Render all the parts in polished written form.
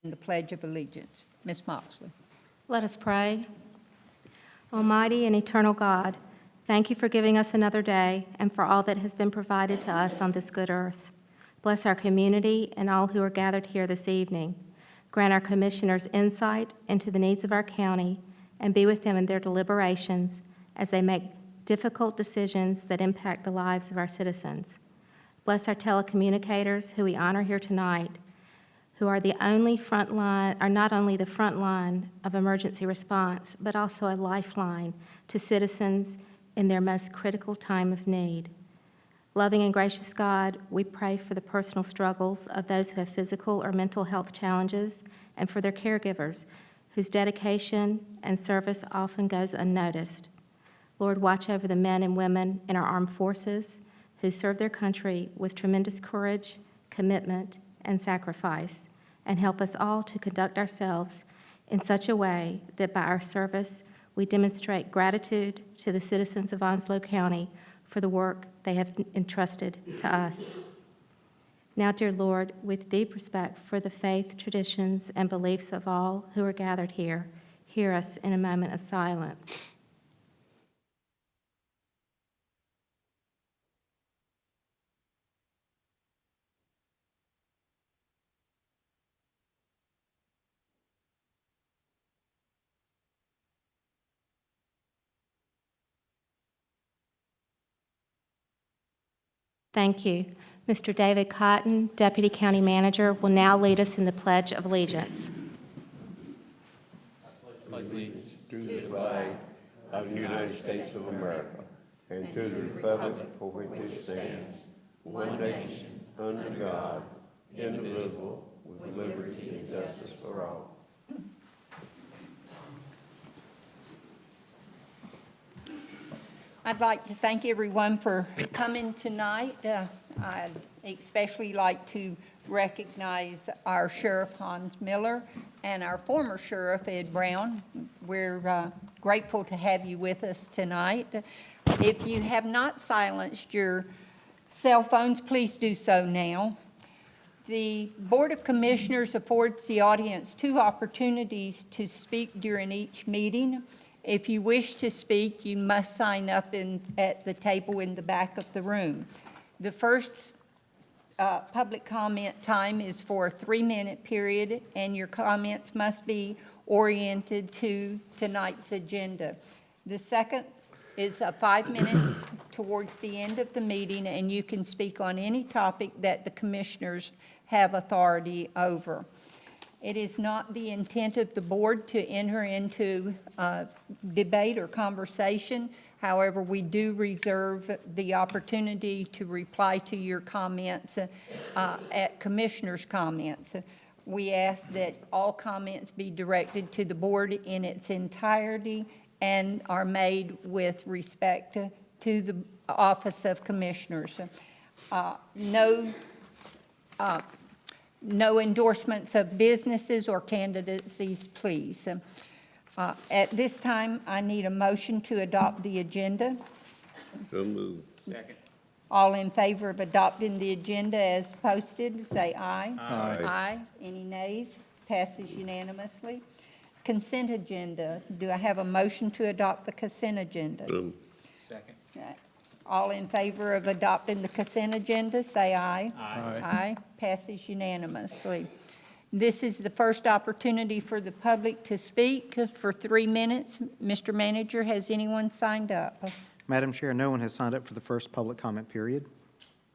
the Pledge of Allegiance. Ms. Moxley. Let us pray. Almighty and eternal God, thank you for giving us another day and for all that has been provided to us on this good earth. Bless our community and all who are gathered here this evening. Grant our commissioners insight into the needs of our county and be with them in their deliberations as they make difficult decisions that impact the lives of our citizens. Bless our telecommunicators who we honor here tonight, who are the only front line, are not only the front line of emergency response, but also a lifeline to citizens in their most critical time of need. Loving and gracious God, we pray for the personal struggles of those who have physical or mental health challenges and for their caregivers, whose dedication and service often goes unnoticed. Lord, watch over the men and women in our armed forces who serve their country with tremendous courage, commitment, and sacrifice, and help us all to conduct ourselves in such a way that by our service we demonstrate gratitude to the citizens of Onslow County for the work they have entrusted to us. Now, dear Lord, with deep respect for the faith, traditions, and beliefs of all who are gathered here, hear us in a moment of silence. Thank you. Mr. David Cotton, Deputy County Manager, will now lead us in the Pledge of Allegiance. Allegiance to the flag of the United States of America and to the republic for which it stands, one nation, under God, indivisible, with liberty and justice for all. I'd like to thank everyone for coming tonight. I'd especially like to recognize our Sheriff Hans Miller and our former Sheriff Ed Brown. We're grateful to have you with us tonight. If you have not silenced your cell phones, please do so now. The Board of Commissioners affords the audience 2 opportunities to speak during each meeting. If you wish to speak, you must sign up at the table in the back of the room. The first public comment time is for a 3-minute period, and your comments must be oriented to tonight's agenda. The second is a 5 minutes towards the end of the meeting, and you can speak on any topic that the commissioners have authority over. It is not the intent of the board to enter into debate or conversation. However, we do reserve the opportunity to reply to your comments at commissioners' comments. We ask that all comments be directed to the board in its entirety and are made with respect to the Office of Commissioners. No endorsements of businesses or candidacies, please. At this time, I need a motion to adopt the agenda. So moved. Second. All in favor of adopting the agenda as posted, say aye. Aye. Aye. Any nays? Passes unanimously. Consent agenda. Do I have a motion to adopt the consent agenda? Second. All in favor of adopting the consent agenda, say aye. Aye. Aye. Passes unanimously. This is the first opportunity for the public to speak for 3 minutes. Mr. Manager, has anyone signed up? Madam Chair, no one has signed up for the first public comment period.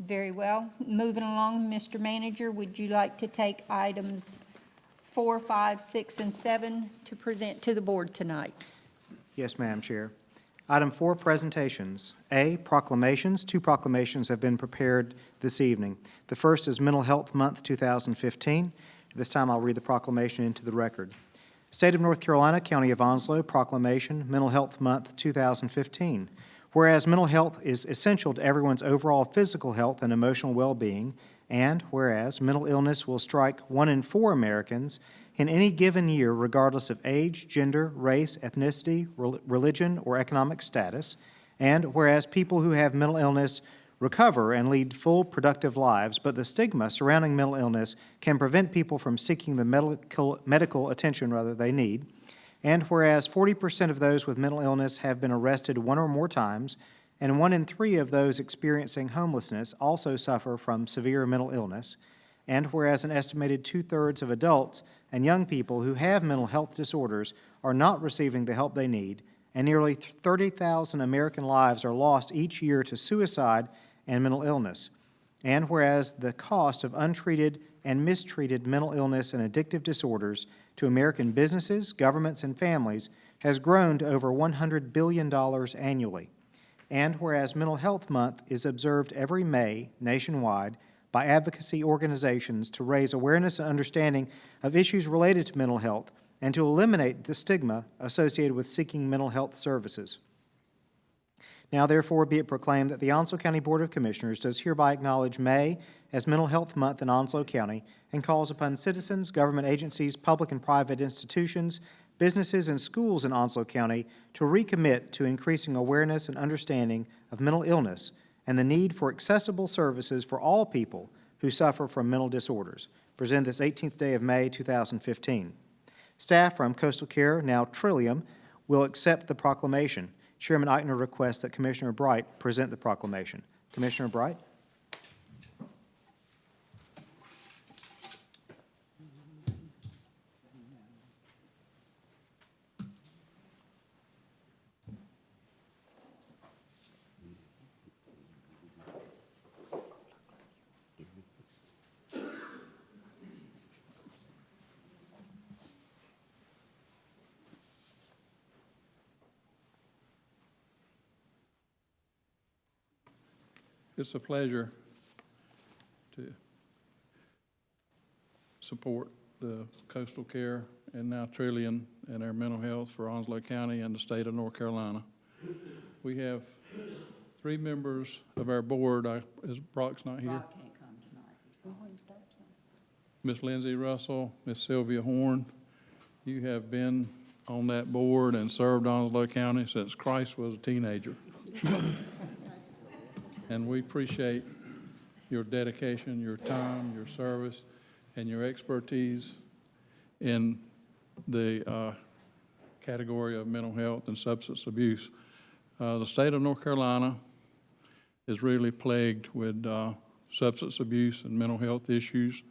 Very well. Moving along, Mr. Manager, would you like to take items 4, 5, 6, and 7 to present to the board tonight? Yes, Madam Chair. Item 4, presentations. A, proclamations. 2 proclamations have been prepared this evening. The first is Mental Health Month 2015. This time I'll read the proclamation into the record. State of North Carolina, County of Onslow, Proclamation, Mental Health Month 2015. Whereas mental health is essential to everyone's overall physical health and emotional well-being, and whereas mental illness will strike 1 in 4 Americans in any given year, regardless of age, gender, race, ethnicity, religion, or economic status, and whereas people who have mental illness recover and lead full, productive lives, but the stigma surrounding mental illness can prevent people from seeking the medical attention they need. And whereas 40% of those with mental illness have been arrested one or more times, and 1 in 3 of those experiencing homelessness also suffer from severe mental illness, and whereas an estimated 2/3 of adults and young people who have mental health disorders are not receiving the help they need, and nearly 30,000 American lives are lost each year to suicide and mental illness, and whereas the cost of untreated and mistreated mental illness and addictive disorders to American businesses, governments, and families has grown to over $100 billion annually, and whereas Mental Health Month is observed every May nationwide by advocacy organizations to raise awareness and understanding of issues related to mental health and to eliminate the stigma associated with seeking mental health services. Now, therefore, be it proclaimed that the Onslow County Board of Commissioners does hereby acknowledge May as Mental Health Month in Onslow County and calls upon citizens, government agencies, public and private institutions, businesses, and schools in Onslow County to recommit to increasing awareness and understanding of mental illness and the need for accessible services for all people who suffer from mental disorders. Present this 18th day of May, 2015. Staff from Coastal Care, now Trillium, will accept the proclamation. Chairman Eichner requests that Commissioner Bright present the proclamation. Commissioner Bright? It's a pleasure to support the Coastal Care and now Trillium and our mental health for Onslow County and the state of North Carolina. We have 3 members of our board. Is Brock's not here? Brock can't come tonight. Miss Lindsay Russell, Miss Sylvia Horn, you have been on that board and served Onslow County since Christ was a teenager. And we appreciate your dedication, your time, your service, and your expertise in the category of mental health and substance abuse. The state of North Carolina is really plagued with substance abuse and mental health issues.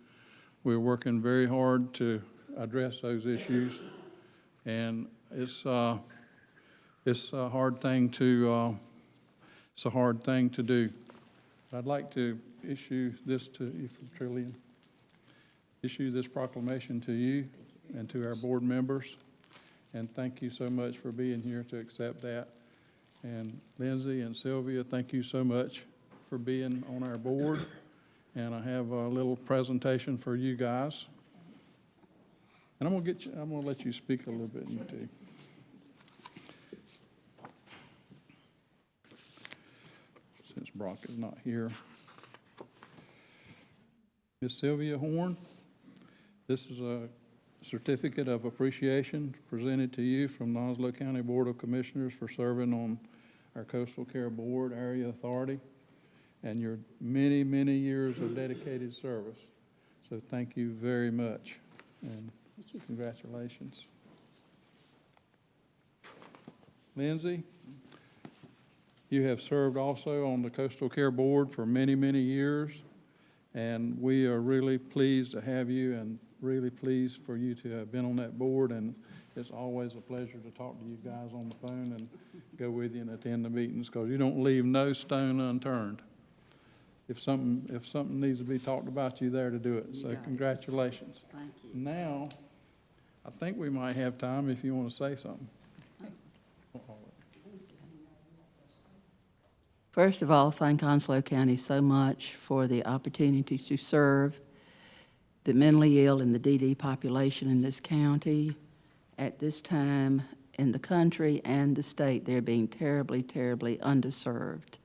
We're working very hard to address those issues, and it's a hard thing to do. I'd like to issue this to you from Trillium. Issue this proclamation to you and to our board members, and thank you so much for being here to accept that. And Lindsay and Sylvia, thank you so much for being on our board. And I have a little presentation for you guys. And I'm gonna let you speak a little bit, you too. Since Brock is not here. Miss Sylvia Horn, this is a certificate of appreciation presented to you from the Onslow County Board of Commissioners for serving on our Coastal Care Board Area Authority and your many, many years of dedicated service. So thank you very much, and congratulations. Lindsay, you have served also on the Coastal Care Board for many, many years, and we are really pleased to have you and really pleased for you to have been on that board, and it's always a pleasure to talk to you guys on the phone and go with you and attend the meetings, because you don't leave no stone unturned. If something needs to be talked about, you there to do it. So congratulations. Thank you. Now, I think we might have time if you want to say something. First of all, thank Onslow County so much for the opportunity to serve the mentally ill and the DD population in this county. At this time in the country and the state, they're being terribly, terribly underserved.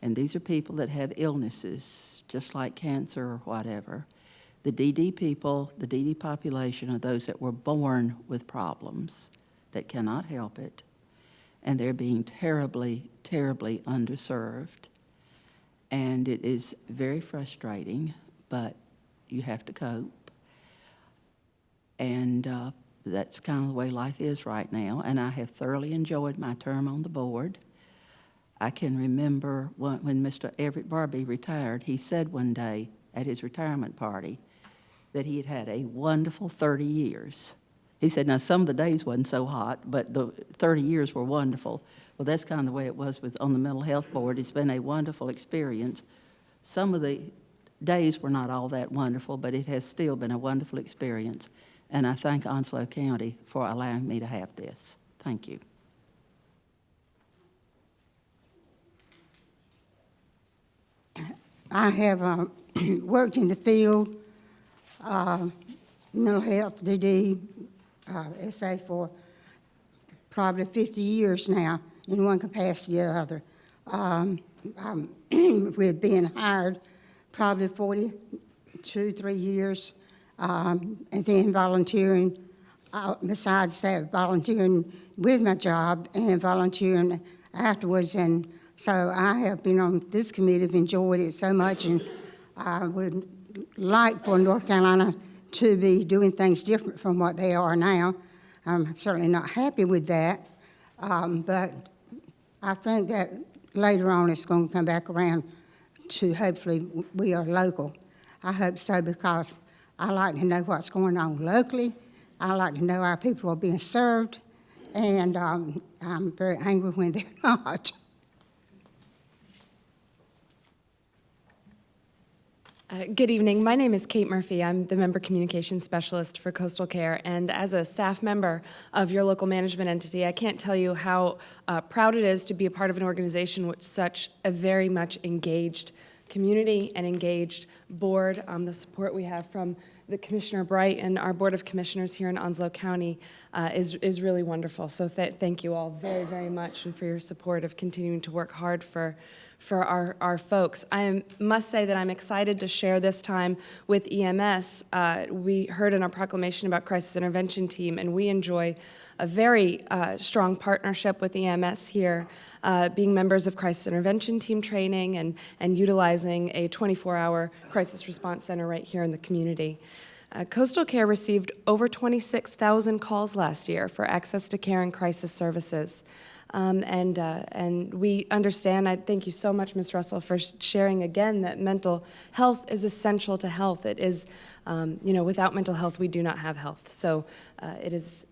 And these are people that have illnesses, just like cancer or whatever. The DD people, the DD population, are those that were born with problems that cannot help it. And they're being terribly, terribly underserved. and it is very frustrating, but you have to cope. And that's kind of the way life is right now, and I have thoroughly enjoyed my term on the board. I can remember when Mr. Everett Barbie retired, he said one day at his retirement party that he had had a wonderful 30 years. He said, now, some of the days wasn't so hot, but the 30 years were wonderful. Well, that's kind of the way it was on the Mental Health Board. It's been a wonderful experience. Some of the days were not all that wonderful, but it has still been a wonderful experience. And I thank Onslow County for allowing me to have this. Thank you. I have worked in the field, mental health, DD, SA for probably 50 years now, in one capacity or other. With being hired probably 3 years, and then volunteering, besides that, volunteering with my job and volunteering afterwards. And so I have been on this committee, have enjoyed it so much, and I would like for North Carolina to be doing things different from what they are now. I'm certainly not happy with that, but I think that later on it's going to come back around to hopefully we are local. I hope so, because I like to know what's going on locally. I like to know our people are being served, and I'm very angry when they're not. Good evening. My name is Kate Murphy. I'm the Member Communications Specialist for Coastal Care, and as a staff member of your local management entity, I can't tell you how proud it is to be a part of an organization with such a very much engaged community and engaged board. The support we have from the Commissioner Bright and our Board of Commissioners here in Onslow County is really wonderful. So thank you all very, very much, and for your support of continuing to work hard for our folks. I must say that I'm excited to share this time with EMS. We heard in our proclamation about Crisis Intervention Team, and we enjoy a very strong partnership with EMS here, being members of Crisis Intervention Team training and utilizing a 24-hour crisis response center right here in the community. Coastal Care received over 26,000 calls last year for access to care and crisis services. And we understand, I thank you so much, Ms. Russell, for sharing again that mental health is essential to health. It is, without mental health, we do not have health. So it is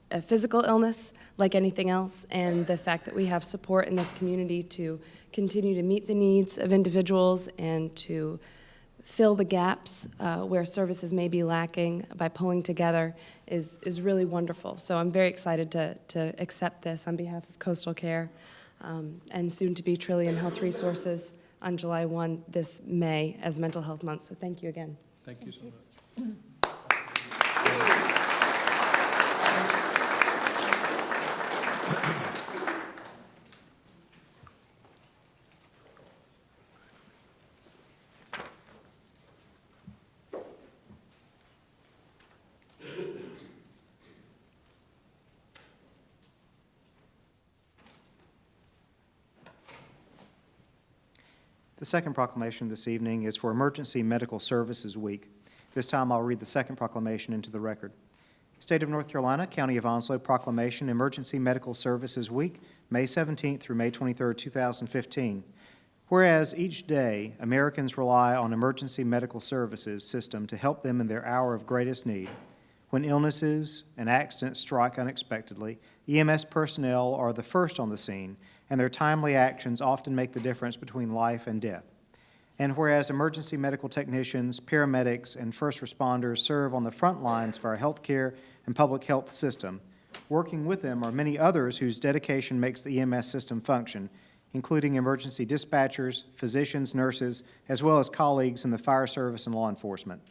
a physical illness like anything else, and the fact that we have support in this community to continue to meet the needs of individuals and to fill the gaps where services may be lacking by pulling together is really wonderful. So I'm very excited to accept this on behalf of Coastal Care and soon to be Trillium Health Resources on July 1 this May as Mental Health Month. So thank you again. Thank you so much. The second proclamation this evening is for Emergency Medical Services Week. This time I'll read the second proclamation into the record. State of North Carolina, County of Onslow Proclamation, Emergency Medical Services Week, May 17th through May 23rd, 2015. Whereas each day Americans rely on emergency medical services system to help them in their hour of greatest need. When illnesses and accidents strike unexpectedly, EMS personnel are the first on the scene, and their timely actions often make the difference between life and death. And whereas emergency medical technicians, paramedics, and first responders serve on the front lines of our healthcare and public health system, working with them are many others whose dedication makes the EMS system function, including emergency dispatchers, physicians, nurses, as well as colleagues in the fire service and law enforcement.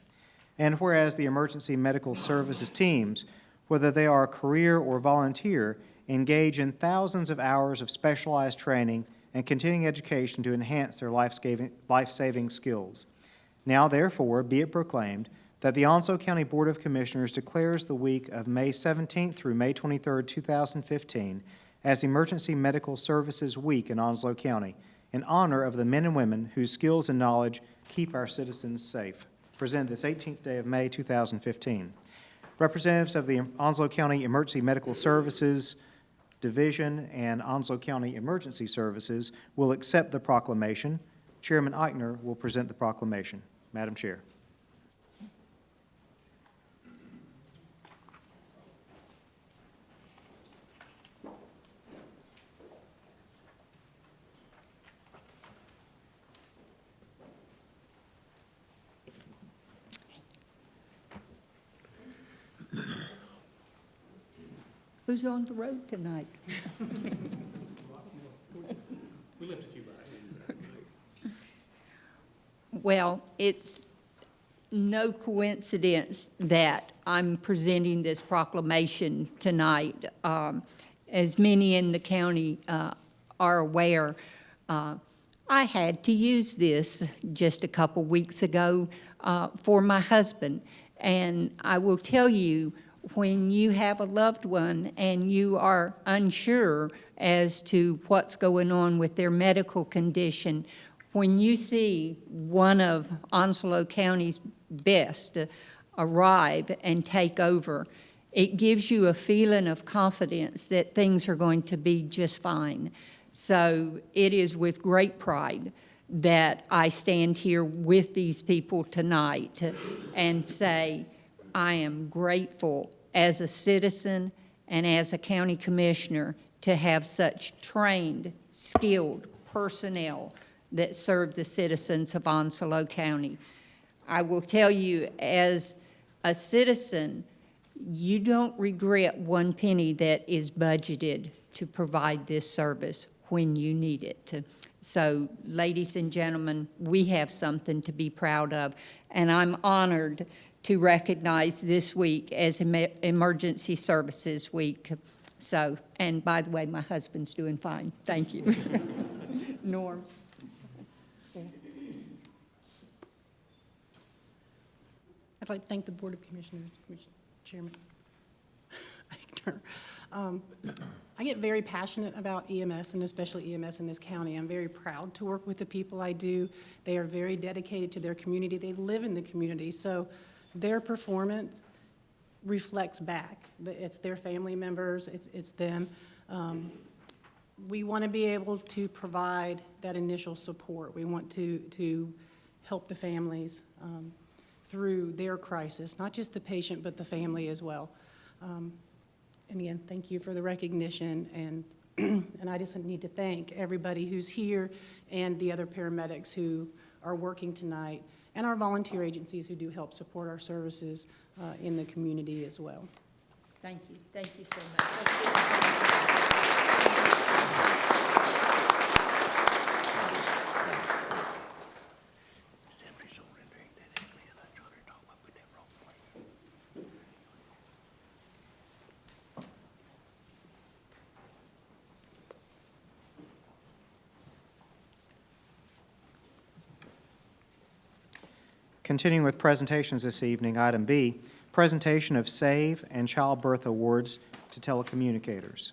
And whereas the emergency medical services teams, whether they are career or volunteer, engage in thousands of hours of specialized training and continuing education to enhance their life-saving skills. Now, therefore, be it proclaimed that the Onslow County Board of Commissioners declares the week of May 17th through May 23rd, 2015 as Emergency Medical Services Week in Onslow County, in honor of the men and women whose skills and knowledge keep our citizens safe. Presented this 18th day of May, 2015. Representatives of the Onslow County Emergency Medical Services Division and Onslow County Emergency Services will accept the proclamation. Chairman Eichner will present the proclamation. Madam Chair. Who's on the road tonight? We left a few by. Well, it's no coincidence that I'm presenting this proclamation tonight. As many in the county are aware, I had to use this just a couple weeks ago for my husband. And I will tell you, when you have a loved one and you are unsure as to what's going on with their medical condition, when you see one of Onslow County's best arrive and take over, it gives you a feeling of confidence that things are going to be just fine. So it is with great pride that I stand here with these people tonight and say, I am grateful as a citizen and as a county commissioner to have such trained, skilled personnel that serve the citizens of Onslow County. I will tell you, as a citizen, you don't regret one penny that is budgeted to provide this service when you need it. So, ladies and gentlemen, we have something to be proud of, and I'm honored to recognize this week as Emergency Services Week. So, and by the way, my husband's doing fine. Thank you. Norm. I'd like to thank the Board of Commissioners, Chairman Eichner. I get very passionate about EMS, and especially EMS in this county. I'm very proud to work with the people I do. They are very dedicated to their community. They live in the community, so their performance reflects back. It's their family members, it's them. We want to be able to provide that initial support. We want to help the families through their crisis, not just the patient, but the family as well. And again, thank you for the recognition, and I just need to thank everybody who's here and the other paramedics who are working tonight, and our volunteer agencies who do help support our services in the community as well. Thank you. Thank you so much. Continuing with presentations this evening, item B, presentation of SAVE and Childbirth Awards to telecommunicators.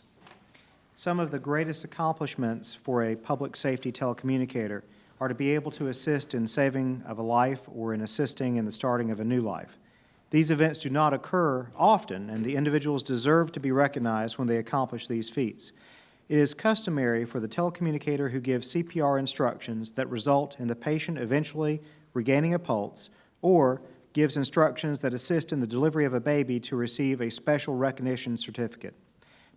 Some of the greatest accomplishments for a public safety telecommunicator are to be able to assist in saving of a life or in assisting in the starting of a new life. These events do not occur often, and the individuals deserve to be recognized when they accomplish these feats. It is customary for the telecommunicator who gives CPR instructions that result in the patient eventually regaining a pulse, or gives instructions that assist in the delivery of a baby to receive a special recognition certificate.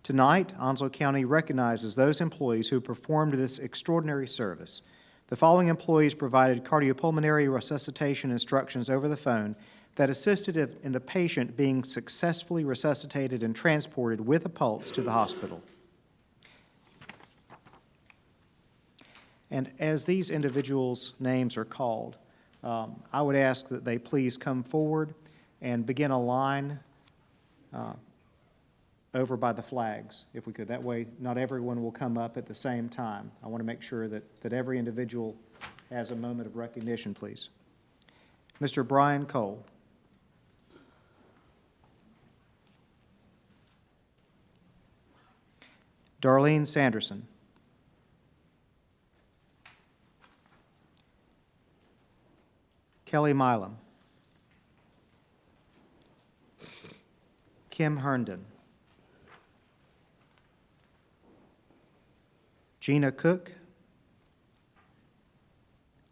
Tonight, Onslow County recognizes those employees who performed this extraordinary service. The following employees provided cardiopulmonary resuscitation instructions over the phone that assisted in the patient being successfully resuscitated and transported with a pulse to the hospital. And as these individuals' names are called, I would ask that they please come forward and begin a line over by the flags, if we could. That way, not everyone will come up at the same time. I want to make sure that every individual has a moment of recognition, please. Mr. Brian Cole. Darlene Sanderson. Kelly Milam, Kim Herndon, Gina Cook,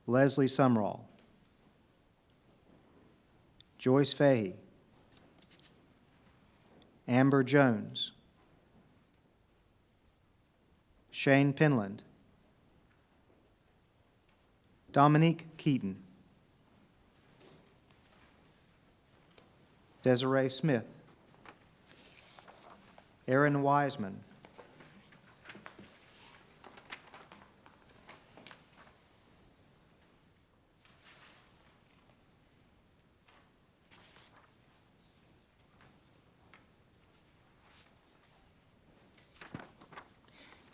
Leslie Sumrall, Joyce Fahey, Amber Jones, Shane Penland, Dominique Keaton, Desiree Smith, Aaron Wiseman,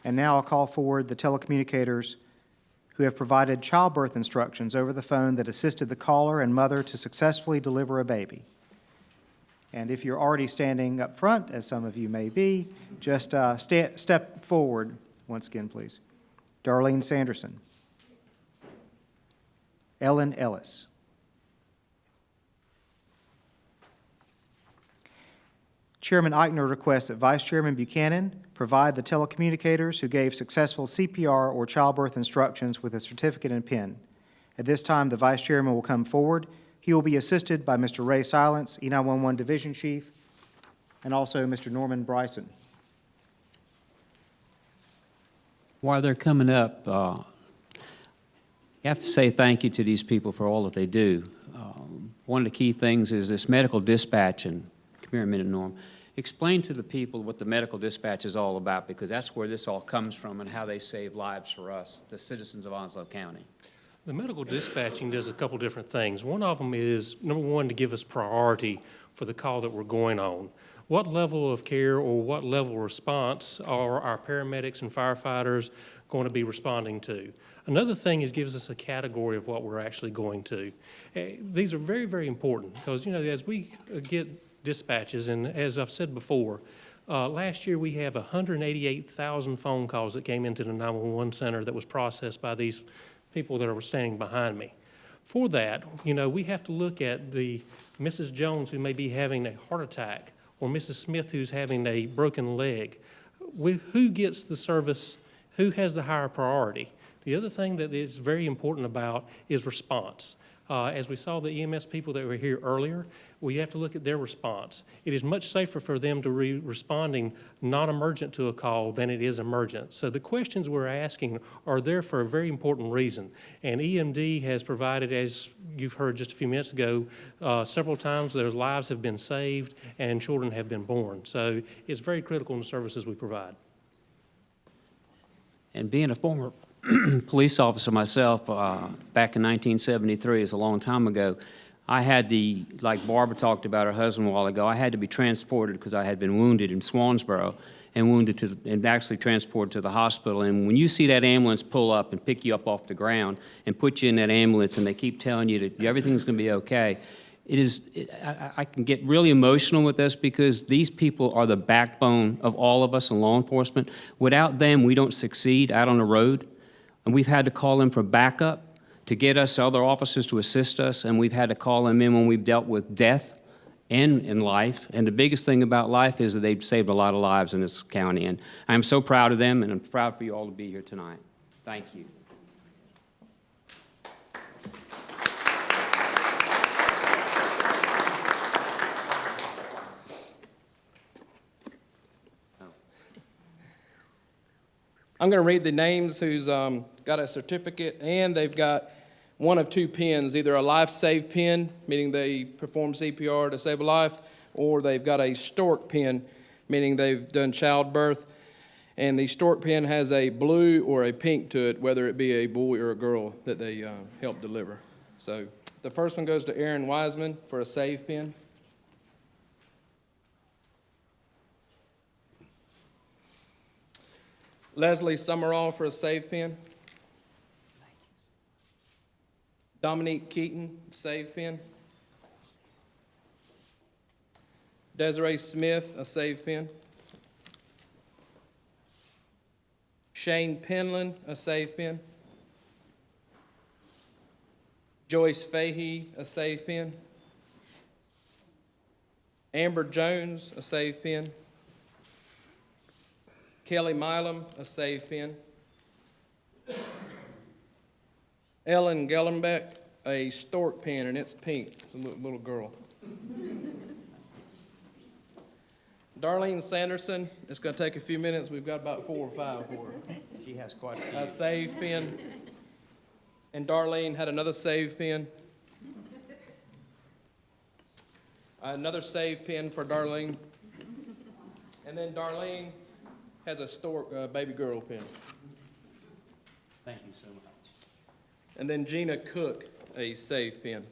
and now I'll call forward the telecommunicators who have provided childbirth instructions over the phone that assisted the caller and mother to successfully deliver a baby. And if you're already standing up front, as some of you may be, just step forward once again, please. Darlene Sanderson, Ellen Ellis, Chairman Eichner requests that Vice Chairman Buchanan provide the telecommunicators who gave successful CPR or childbirth instructions with a certificate and PIN. At this time, the Vice Chairman will come forward. He will be assisted by Mr. Ray Silence, E911 Division Chief, and also Mr. Norman Bryson. While they're coming up, you have to say thank you to these people for all that they do. One of the key things is this medical dispatch, and come here a minute, Norm. Explain to the people what the medical dispatch is all about, because that's where this all comes from and how they save lives for us, the citizens of Onslow County. The medical dispatching does a couple different things. One of them is, number one, to give us priority for the call that we're going on. What level of care or what level of response are our paramedics and firefighters going to be responding to? Another thing is gives us a category of what we're actually going to. These are very, very important because, you know, as we get dispatches, and as I've said before, last year we have 188,000 phone calls that came into the 911 center that was processed by these people that are standing behind me. For that, you know, we have to look at the Mrs. Jones who may be having a heart attack or Mrs. Smith who's having a broken leg. Who gets the service? Who has the higher priority? The other thing that is very important about is response. As we saw the EMS people that were here earlier, we have to look at their response. It is much safer for them to be responding non-emergent to a call than it is emergent. So the questions we're asking are there for a very important reason. And EMD has provided, as you've heard just a few minutes ago, several times their lives have been saved and children have been born. So it's very critical in the services we provide. And being a former police officer myself, back in 1973, is a long time ago, I had like Barbara talked about her husband a while ago, I had to be transported because I had been wounded in Swansboro and actually transported to the hospital. And when you see that ambulance pull up and pick you up off the ground and put you in that ambulance and they keep telling you that everything's going to be okay, I can get really emotional with this because these people are the backbone of all of us in law enforcement. Without them, we don't succeed out on the road. And we've had to call them for backup to get us other officers to assist us, and we've had to call them in when we've dealt with death and in life. And the biggest thing about life is that they've saved a lot of lives in this county. And I'm so proud of them, and I'm proud for you all to be here tonight. Thank you. I'm going to read the names who's got a certificate, and they've got one of two pins, either a life save pin, meaning they perform CPR to save a life, or they've got a stork pin, meaning they've done childbirth. And the stork pin has a blue or a pink to it, whether it be a boy or a girl that they help deliver. So the first one goes to Aaron Wiseman for a save pin. Leslie Summerall for a save pin. Dominique Keaton, save pin. Desiree Smith, a save pin. Shane Penland, a save pin. Joyce Fahey, a save pin. Amber Jones, a save pin. Kelly Milam, a save pin. Ellen Gellenbeck, a stork pin, and it's pink. It's a little girl. Darlene Sanderson, it's going to take a few minutes. We've got about 4 or 5 for her. She has quite a few. A save pin. And Darlene had another save pin. Another save pin for Darlene. And then Darlene has a stork baby girl pin. Thank you so much. And then Gina Cook, a save pin.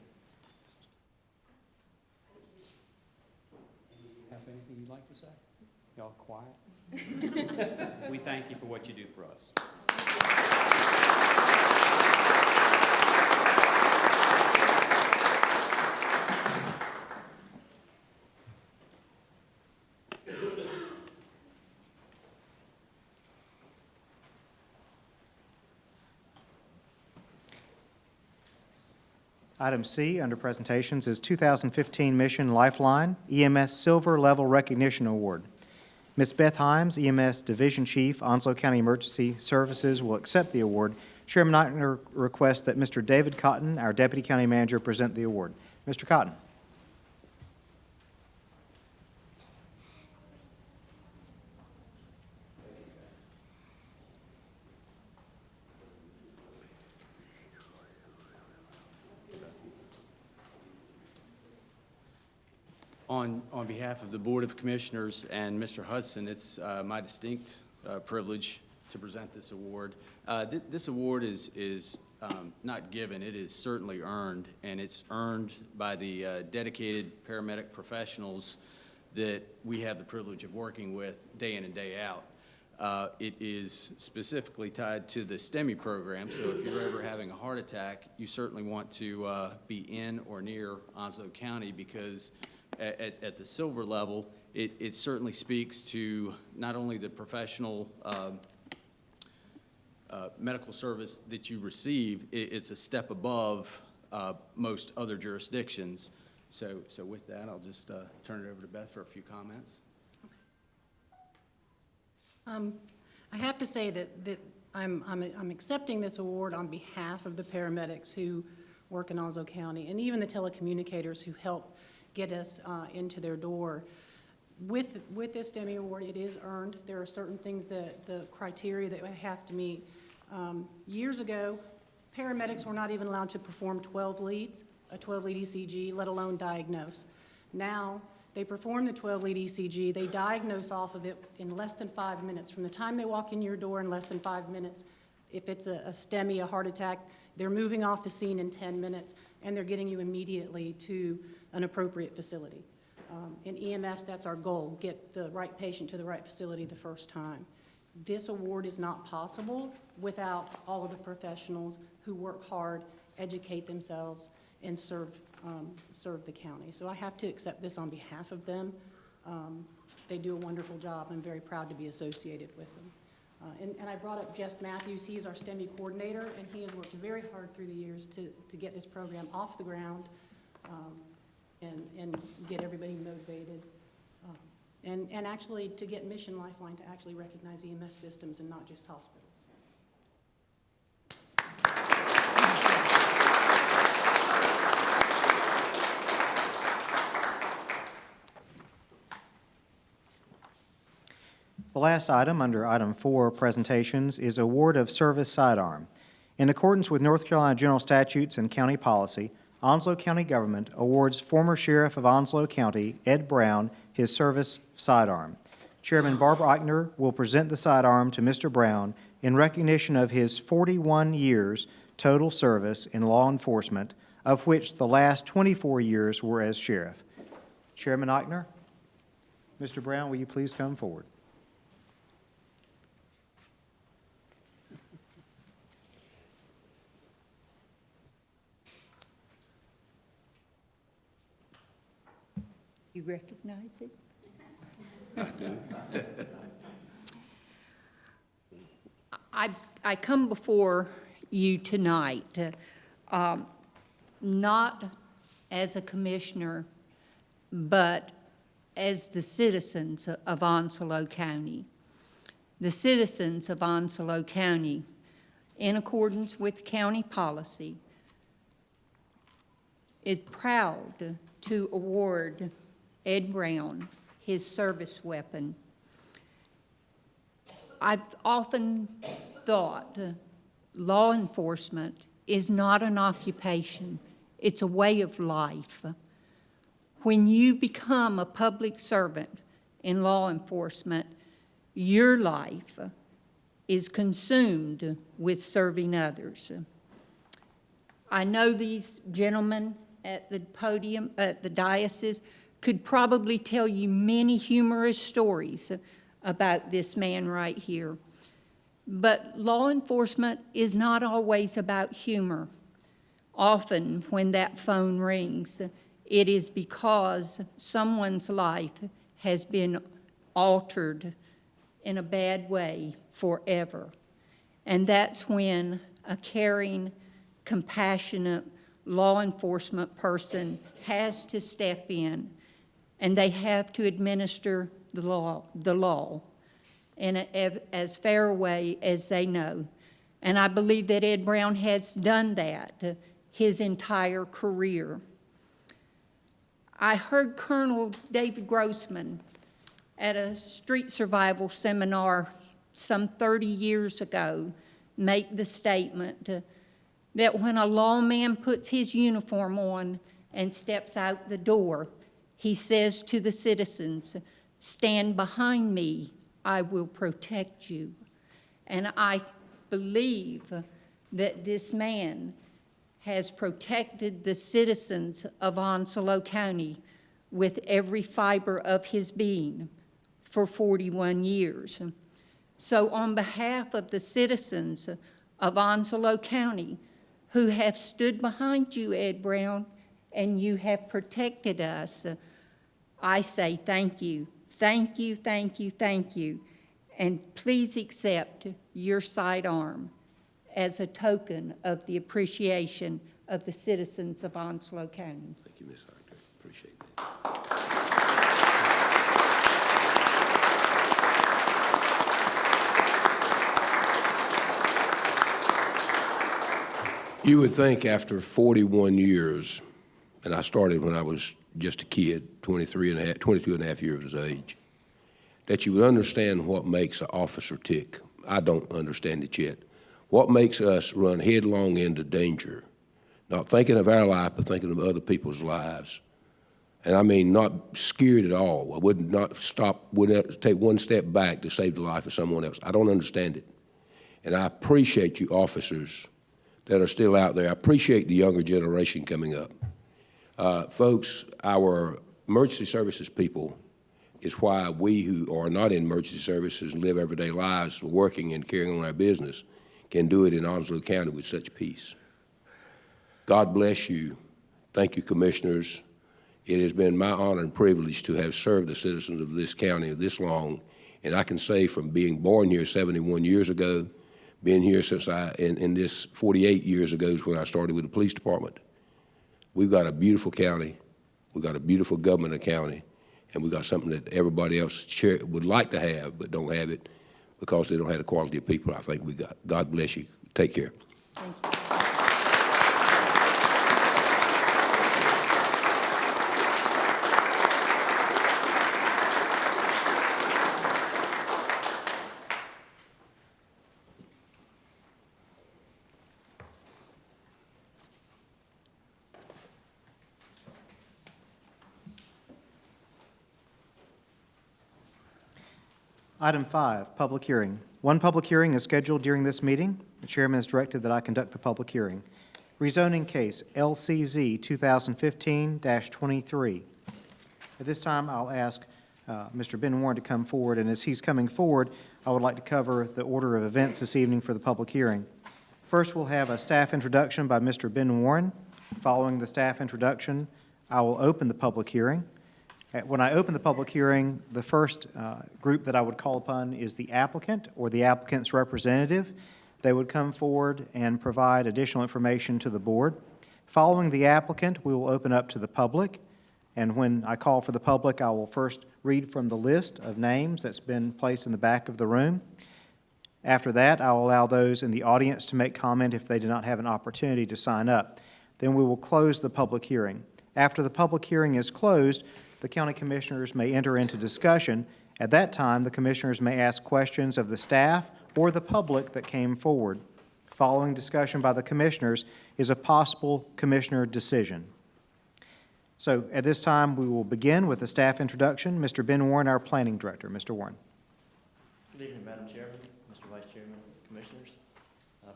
Have anything you'd like to say? Y'all quiet? We thank you for what you do for us. Item C under presentations is 2015 Mission Lifeline EMS Silver Level Recognition Award. Ms. Beth Himes, EMS Division Chief, Onslow County Emergency Services, will accept the award. Chairman Eichner requests that Mr. David Cotton, our Deputy County Manager, present the award. Mr. Cotton. On behalf of the Board of Commissioners and Mr. Hudson, it's my distinct privilege to present this award. This award is not given, it is certainly earned, and it's earned by the dedicated paramedic professionals that we have the privilege of working with day in and day out. It is specifically tied to the STEMI program, so if you're ever having a heart attack, you certainly want to be in or near Onslow County, because at the silver level, it certainly speaks to not only the professional medical service that you receive, it's a step above most other jurisdictions. So with that, I'll just turn it over to Beth for a few comments. I have to say that I'm accepting this award on behalf of the paramedics who work in Onslow County, and even the telecommunicators who help get us into their door. With this STEMI award, it is earned. There are certain things that the criteria that we have to meet. Years ago, paramedics were not even allowed to perform 12 leads, a 12-lead ECG, let alone diagnose. Now, they perform the 12-lead ECG, they diagnose off of it in less than 5 minutes. From the time they walk in your door in less than 5 minutes, if it's a STEMI, a heart attack, they're moving off the scene in 10 minutes, and they're getting you immediately to an appropriate facility. In EMS, that's our goal, get the right patient to the right facility the first time. This award is not possible without all of the professionals who work hard, educate themselves, and serve the county. So I have to accept this on behalf of them. They do a wonderful job. I'm very proud to be associated with them. And I brought up Jeff Matthews. He is our STEMI coordinator, and he has worked very hard through the years to get this program off the ground and get everybody motivated. And actually to get Mission Lifeline to actually recognize EMS systems and not just hospitals. The last item under item 4, presentations, is award of service sidearm. In accordance with North Carolina general statutes and county policy, Onslow County government awards former Sheriff of Onslow County, Ed Brown, his service sidearm. Chairman Barbara Eichner will present the sidearm to Mr. Brown in recognition of his 41 years total service in law enforcement, of which the last 24 years were as sheriff. Chairman Eichner, Mr. Brown, will you please come forward? You recognize it? I come before you tonight not as a commissioner, but as the citizens of Onslow County. The citizens of Onslow County, in accordance with county policy, is proud to award Ed Brown his service weapon. I've often thought law enforcement is not an occupation, it's a way of life. When you become a public servant in law enforcement, your life is consumed with serving others. I know these gentlemen at the podium, at the diocese, could probably tell you many humorous stories about this man right here. But law enforcement is not always about humor. Often when that phone rings, it is because someone's life has been altered in a bad way forever. And that's when a caring, compassionate law enforcement person has to step in, and they have to administer the law in as fair a way as they know. And I believe that Ed Brown has done that his entire career. I heard Colonel David Grossman at a street survival seminar some 30 years ago make the statement that when a lawman puts his uniform on and steps out the door, he says to the citizens, "Stand behind me, I will protect you." And I believe that this man has protected the citizens of Onslow County with every fiber of his being for 41 years. So on behalf of the citizens of Onslow County who have stood behind you, Ed Brown, and you have protected us, I say thank you, thank you, thank you, thank you. And please accept your sidearm as a token of the appreciation of the citizens of Onslow County. Thank you, Ms. Harder. Appreciate that. You would think after 41 years, and I started when I was just a kid, 22 and a half years of age, that you would understand what makes an officer tick. I don't understand it yet. What makes us run headlong into danger, not thinking of our life, but thinking of other people's lives. And I mean, not scared at all. I would not stop, wouldn't take one step back to save the life of someone else. I don't understand it. And I appreciate you officers that are still out there. I appreciate the younger generation coming up. Folks, our emergency services people is why we who are not in emergency services and live everyday lives working and carrying on our business can do it in Onslow County with such peace. God bless you. Thank you, commissioners. It has been my honor and privilege to have served the citizens of this county this long, and I can say from being born here 71 years ago, being here since in this 48 years ago is when I started with the police department. We've got a beautiful county, we've got a beautiful government of county, and we've got something that everybody else would like to have but don't have it because they don't have the quality of people I think we got. God bless you. Take care. Thank you. Item 5, public hearing. One public hearing is scheduled during this meeting. The chairman has directed that I conduct the public hearing. Rezoning case LCZ 2015-23. At this time, I'll ask Mr. Ben Warren to come forward, and as he's coming forward, I would like to cover the order of events this evening for the public hearing. First, we'll have a staff introduction by Mr. Ben Warren. Following the staff introduction, I will open the public hearing. When I open the public hearing, the first group that I would call upon is the applicant or the applicant's representative. They would come forward and provide additional information to the board. Following the applicant, we will open up to the public, and when I call for the public, I will first read from the list of names that's been placed in the back of the room. After that, I will allow those in the audience to make comment if they do not have an opportunity to sign up. Then we will close the public hearing. After the public hearing is closed, the county commissioners may enter into discussion. At that time, the commissioners may ask questions of the staff or the public that came forward. Following discussion by the commissioners is a possible commissioner decision. So at this time, we will begin with a staff introduction. Mr. Ben Warren, our planning director. Mr. Warren. Good evening, Madam Chairman, Mr. Vice Chairman, Commissioners.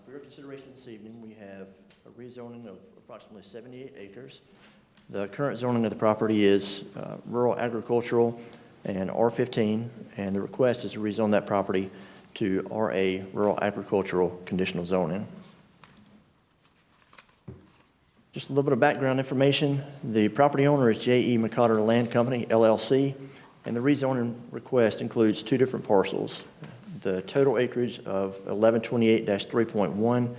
For your consideration this evening, we have a rezoning of approximately 78 acres. The current zoning of the property is rural agricultural and R15, and the request is to rezone that property to RA, rural agricultural conditional zoning. Just a little bit of background information. The property owner is J.E. McCotter Land Company, LLC, and the rezoning request includes two different parcels. The total acreage of 1128-3.1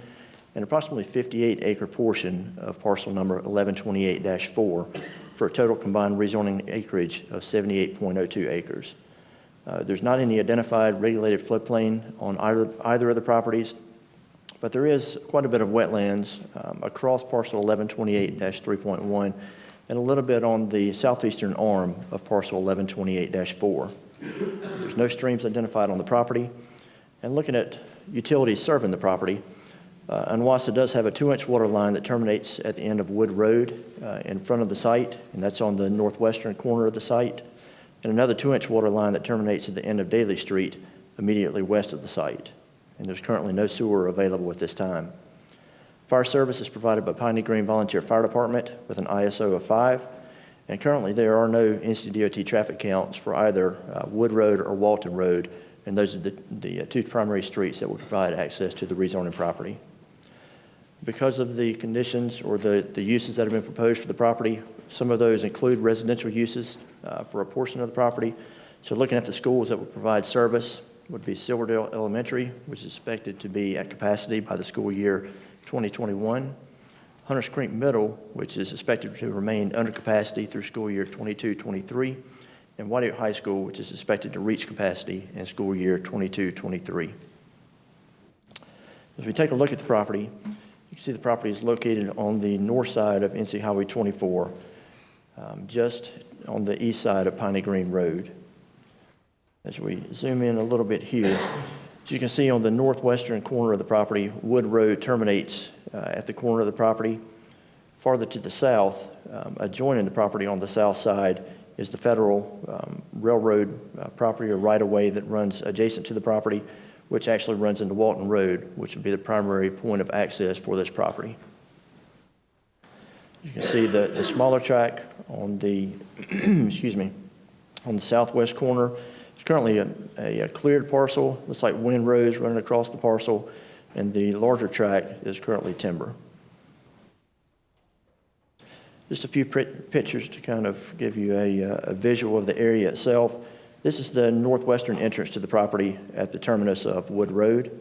and approximately 58-acre portion of parcel number 1128-4 for a total combined rezoning acreage of 78.02 acres. There's not any identified regulated floodplain on either of the properties, but there is quite a bit of wetlands across parcel 1128-3.1 and a little bit on the southeastern arm of parcel 1128-4. There's no streams identified on the property. And looking at utilities serving the property, Onwassa does have a 2-inch water line that terminates at the end of Wood Road in front of the site, and that's on the northwestern corner of the site, and another 2-inch water line that terminates at the end of Daly Street immediately west of the site. And there's currently no sewer available at this time. Fire service is provided by Piney Green Volunteer Fire Department with an ISO of 5, and currently there are no NCDOT traffic counts for either Wood Road or Walton Road, and those are the two primary streets that will provide access to the rezoning property. Because of the conditions or the uses that have been proposed for the property, some of those include residential uses for a portion of the property. So looking at the schools that will provide service would be Silverdale Elementary, which is expected to be at capacity by the school year 2021. Hunters Creek Middle, which is expected to remain under capacity through school year 22-23. And White Oak High School, which is expected to reach capacity in school year 22-23. As we take a look at the property, you can see the property is located on the north side of NC Highway 24, just on the east side of Piney Green Road. As we zoom in a little bit here, as you can see on the northwestern corner of the property, Wood Road terminates at the corner of the property. Farther to the south, adjoining the property on the south side, is the federal railroad property or right-of-way that runs adjacent to the property, which actually runs into Walton Road, which would be the primary point of access for this property. You can see the smaller track on the, excuse me, on the southwest corner. It's currently a cleared parcel. Looks like wind rows running across the parcel, and the larger track is currently timber. Just a few pictures to kind of give you a visual of the area itself. This is the northwestern entrance to the property at the terminus of Wood Road.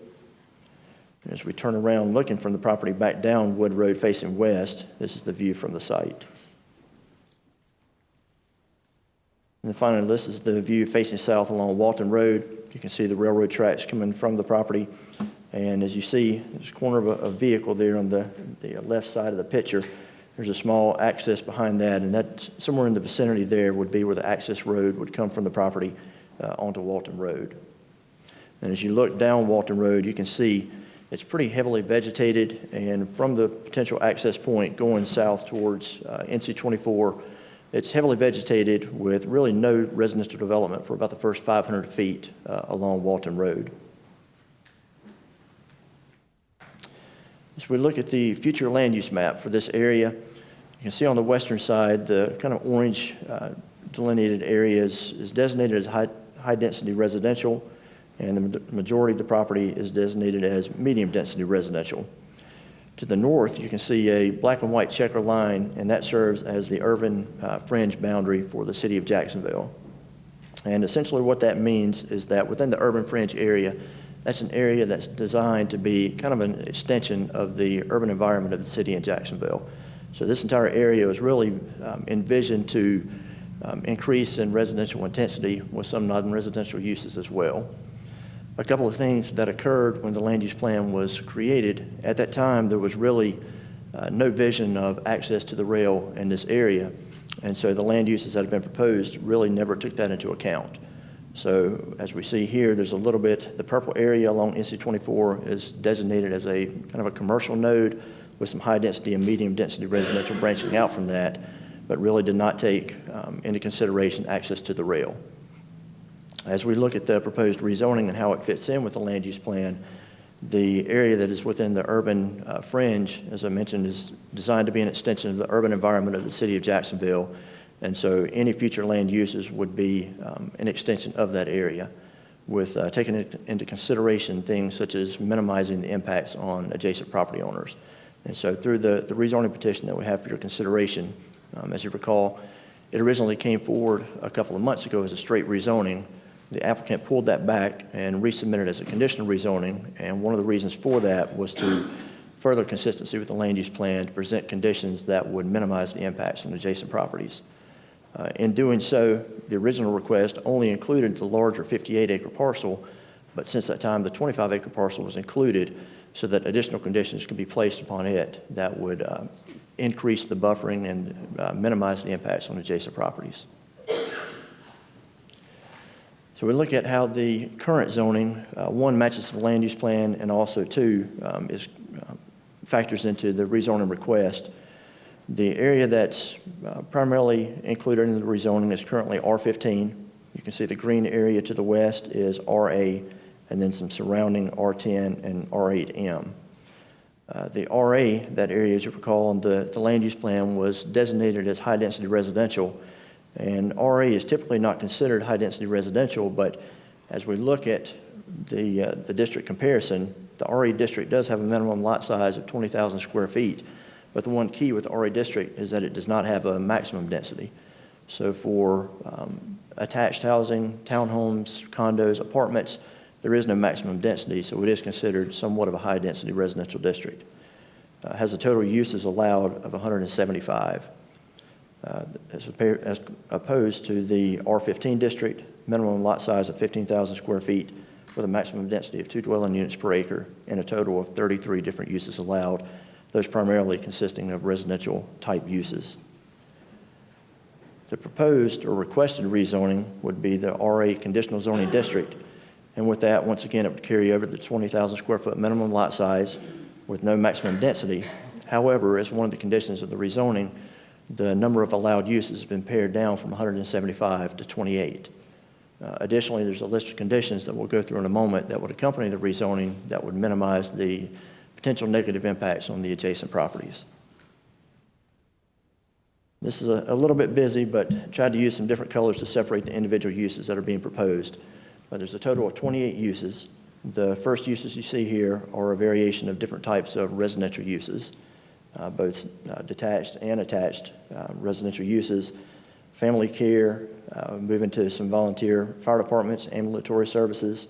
As we turn around looking from the property back down Wood Road facing west, this is the view from the site. And then finally, this is the view facing south along Walton Road. You can see the railroad tracks coming from the property. And as you see, there's a corner of a vehicle there on the left side of the picture. There's a small access behind that, and that somewhere in the vicinity there would be where the access road would come from the property onto Walton Road. And as you look down Walton Road, you can see it's pretty heavily vegetated, and from the potential access point going south towards NC-24, it's heavily vegetated with really no residential development for about the first 500 feet along Walton Road. As we look at the future land use map for this area, you can see on the western side, the kind of orange delineated area is designated as high-density residential, and the majority of the property is designated as medium-density residential. To the north, you can see a black and white checker line, and that serves as the urban fringe boundary for the city of Jacksonville. And essentially what that means is that within the urban fringe area, that's an area that's designed to be kind of an extension of the urban environment of the city in Jacksonville. So this entire area was really envisioned to increase in residential intensity with some non-residential uses as well. A couple of things that occurred when the land use plan was created. At that time, there was really no vision of access to the rail in this area, and so the land uses that have been proposed really never took that into account. So as we see here, there's a little bit, the purple area along NC 24 is designated as a kind of a commercial node with some high density and medium density residential branching out from that, but really did not take into consideration access to the rail. As we look at the proposed rezoning and how it fits in with the land use plan, the area that is within the urban fringe, as I mentioned, is designed to be an extension of the urban environment of the city of Jacksonville. And so any future land uses would be an extension of that area, with taking into consideration things such as minimizing the impacts on adjacent property owners. And so through the rezoning petition that we have for your consideration, as you recall, it originally came forward a couple of months ago as a straight rezoning. The applicant pulled that back and resubmitted as a conditional rezoning, and one of the reasons for that was to further consistency with the land use plan to present conditions that would minimize the impacts on adjacent properties. In doing so, the original request only included the larger 58-acre parcel, but since that time, the 25-acre parcel was included so that additional conditions could be placed upon it that would increase the buffering and minimize the impacts on adjacent properties. So we look at how the current zoning, one, matches the land use plan, and also two, factors into the rezoning request. The area that's primarily included in the rezoning is currently R15. You can see the green area to the west is RA, and then some surrounding R10 and R8M. The RA, that area, as you recall, on the land use plan was designated as high-density residential. And RA is typically not considered high-density residential, but as we look at the district comparison, the RA district does have a minimum lot size of 20,000 square feet. But the one key with the RA district is that it does not have a maximum density. So for attached housing, townhomes, condos, apartments, there is no maximum density, so it is considered somewhat of a high-density residential district. Has a total uses allowed of 175. As opposed to the R15 district, minimum lot size of 15,000 square feet with a maximum density of 2 dwelling units per acre and a total of 33 different uses allowed, those primarily consisting of residential type uses. The proposed or requested rezoning would be the RA conditional zoning district, and with that, once again, it would carry over the 20,000 square foot minimum lot size with no maximum density. However, as one of the conditions of the rezoning, the number of allowed uses has been pared down from 175 to 28. Additionally, there's a list of conditions that we'll go through in a moment that would accompany the rezoning that would minimize the potential negative impacts on the adjacent properties. This is a little bit busy, but tried to use some different colors to separate the individual uses that are being proposed. But there's a total of 28 uses. The first uses you see here are a variation of different types of residential uses. Both detached and attached residential uses, family care, moving to some volunteer fire departments, ambulatory services,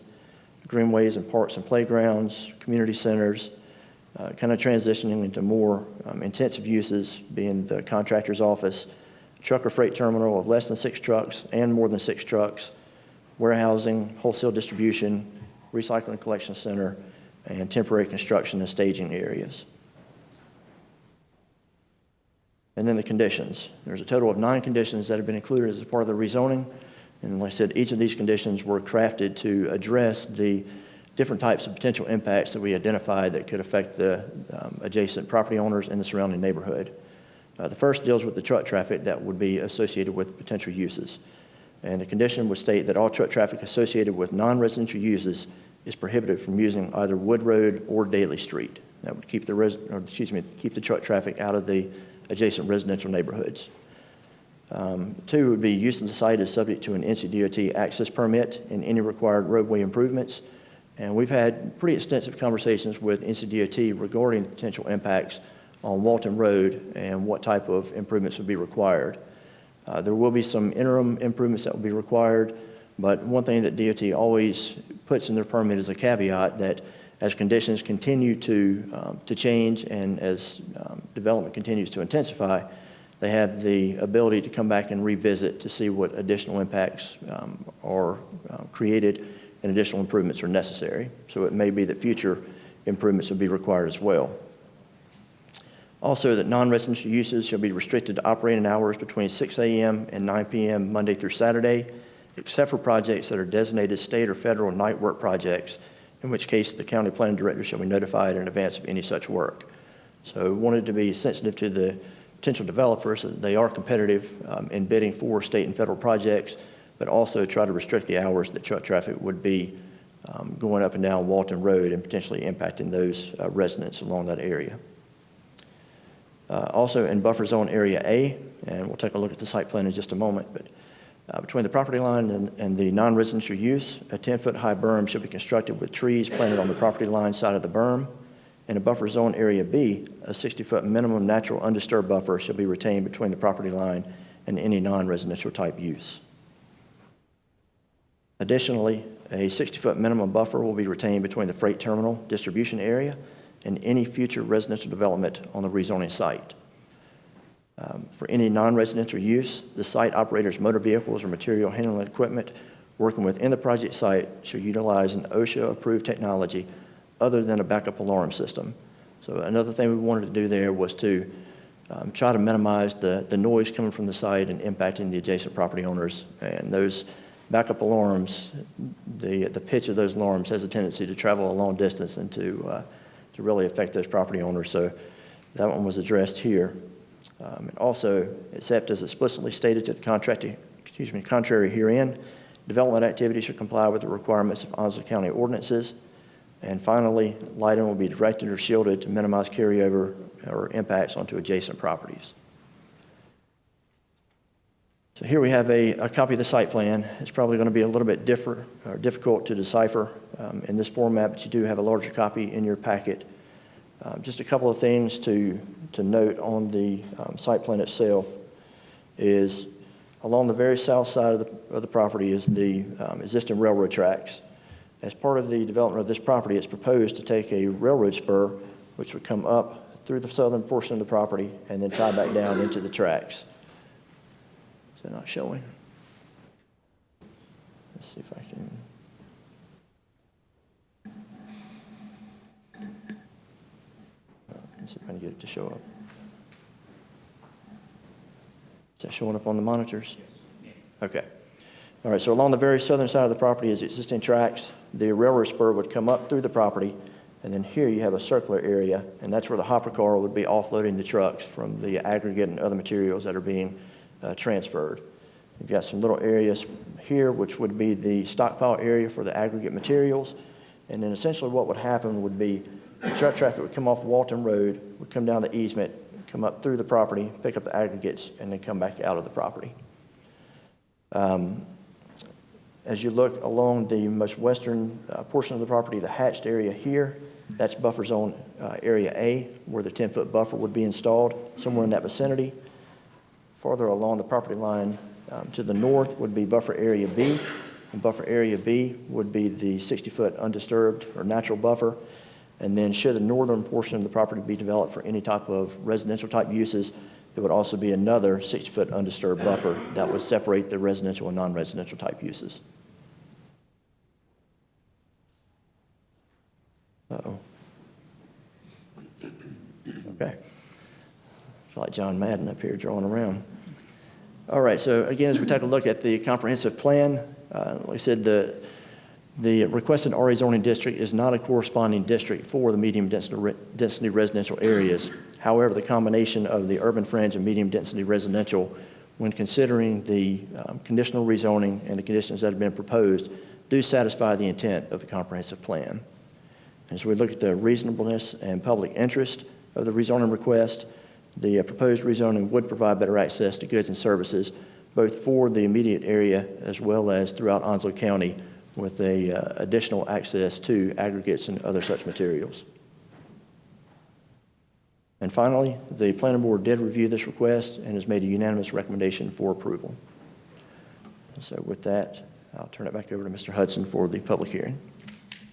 greenways and parks and playgrounds, community centers, kind of transitioning into more intensive uses, being the contractor's office, truck or freight terminal of less than 6 trucks and more than 6 trucks, warehousing, wholesale distribution, recycling collection center, and temporary construction and staging areas. And then the conditions. There's a total of 9 conditions that have been included as a part of the rezoning. And like I said, each of these conditions were crafted to address the different types of potential impacts that we identified that could affect the adjacent property owners and the surrounding neighborhood. The first deals with the truck traffic that would be associated with potential uses. And the condition would state that all truck traffic associated with non-residential uses is prohibited from using either Wood Road or Daly Street. That would keep the truck traffic out of the adjacent residential neighborhoods. 2 would be use of the site is subject to an NCDOT access permit and any required roadway improvements. And we've had pretty extensive conversations with NCDOT regarding potential impacts on Walton Road and what type of improvements would be required. There will be some interim improvements that will be required, but one thing that DOT always puts in their permit is a caveat that as conditions continue to change and as development continues to intensify, they have the ability to come back and revisit to see what additional impacts are created and additional improvements are necessary. So it may be that future improvements will be required as well. Also, that non-residential uses shall be restricted to operating hours between 6 a.m. and 9 p.m. Monday through Saturday, except for projects that are designated state or federal night work projects, in which case the county planning director shall be notified in advance of any such work. So wanted to be sensitive to the potential developers, that they are competitive in bidding for state and federal projects, but also try to restrict the hours that truck traffic would be going up and down Walton Road and potentially impacting those residents along that area. Also in buffer zone area A, and we'll take a look at the site plan in just a moment, but between the property line and the non-residential use, a 10-foot high berm should be constructed with trees planted on the property line side of the berm. In a buffer zone area B, a 60-foot minimum natural undisturbed buffer shall be retained between the property line and any non-residential type use. Additionally, a 60-foot minimum buffer will be retained between the freight terminal distribution area and any future residential development on the rezoning site. For any non-residential use, the site operator's motor vehicles or material handling equipment working within the project site should utilize an OSHA-approved technology other than a backup alarm system. So another thing we wanted to do there was to try to minimize the noise coming from the site and impacting the adjacent property owners. And those backup alarms, the pitch of those alarms has a tendency to travel a long distance and to really affect those property owners. So that one was addressed here. And also, except as explicitly stated to the contrary herein, development activities should comply with the requirements of Onslow County ordinances. And finally, lighting will be directed or shielded to minimize carryover or impacts onto adjacent properties. So here we have a copy of the site plan. It's probably going to be a little bit difficult to decipher in this format, but you do have a larger copy in your packet. Just a couple of things to note on the site plan itself is along the very south side of the property is the existing railroad tracks. As part of the development of this property, it's proposed to take a railroad spur, which would come up through the southern portion of the property and then tie back down into the tracks. Is that not showing? Let's see if I can. Let's see if I can get it to show up. Is that showing up on the monitors? Yes. Okay. All right, so along the very southern side of the property is existing tracks. The railroad spur would come up through the property, and then here you have a circular area, and that's where the hopper car would be offloading the trucks from the aggregate and other materials that are being transferred. You've got some little areas here, which would be the stockpile area for the aggregate materials, and then essentially what would happen would be truck traffic would come off Walton Road, would come down the easement, come up through the property, pick up the aggregates, and then come back out of the property. As you look along the most western portion of the property, the hatched area here, that's buffer zone area A, where the 10-foot buffer would be installed, somewhere in that vicinity. Farther along the property line to the north would be buffer area B, and buffer area B would be the 60-foot undisturbed or natural buffer. And then should the northern portion of the property be developed for any type of residential type uses, there would also be another 60-foot undisturbed buffer that would separate the residential and non-residential type uses. Uh-oh. Okay. I feel like John Madden up here drawing around. All right, so again, as we take a look at the comprehensive plan, like I said, the requested RA zoning district is not a corresponding district for the medium density residential areas. However, the combination of the urban fringe and medium density residential, when considering the conditional rezoning and the conditions that have been proposed, do satisfy the intent of the comprehensive plan. And so we look at the reasonableness and public interest of the rezoning request. The proposed rezoning would provide better access to goods and services, both for the immediate area as well as throughout Onslow County, with additional access to aggregates and other such materials. And finally, the planning board did review this request and has made a unanimous recommendation for approval. So with that, I'll turn it back over to Mr. Hudson for the public hearing.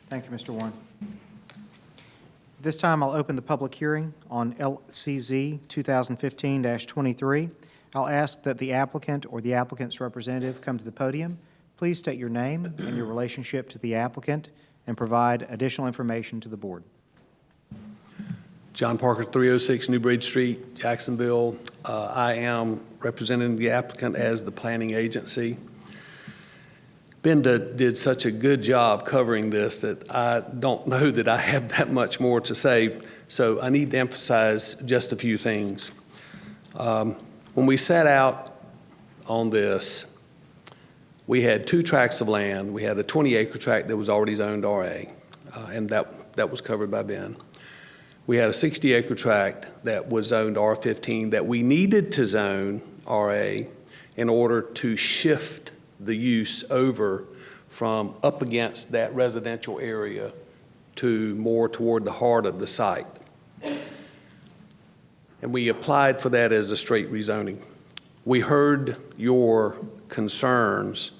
Thank you, Mr. Warren. This time, I'll open the public hearing on LCZ 2015-23. I'll ask that the applicant or the applicant's representative come to the podium. Please state your name and your relationship to the applicant and provide additional information to the board. John Parker, 306 New Bridge Street, Jacksonville. I am representing the applicant as the planning agency. Binda did such a good job covering this that I don't know that I have that much more to say, so I need to emphasize just a few things. When we set out on this, we had 2 tracts of land. We had a 20-acre tract that was already zoned RA, and that was covered by Ben. We had a 60-acre tract that was zoned R15 that we needed to zone RA in order to shift the use over from up against that residential area to more toward the heart of the site. And we applied for that as a straight rezoning. We heard your concerns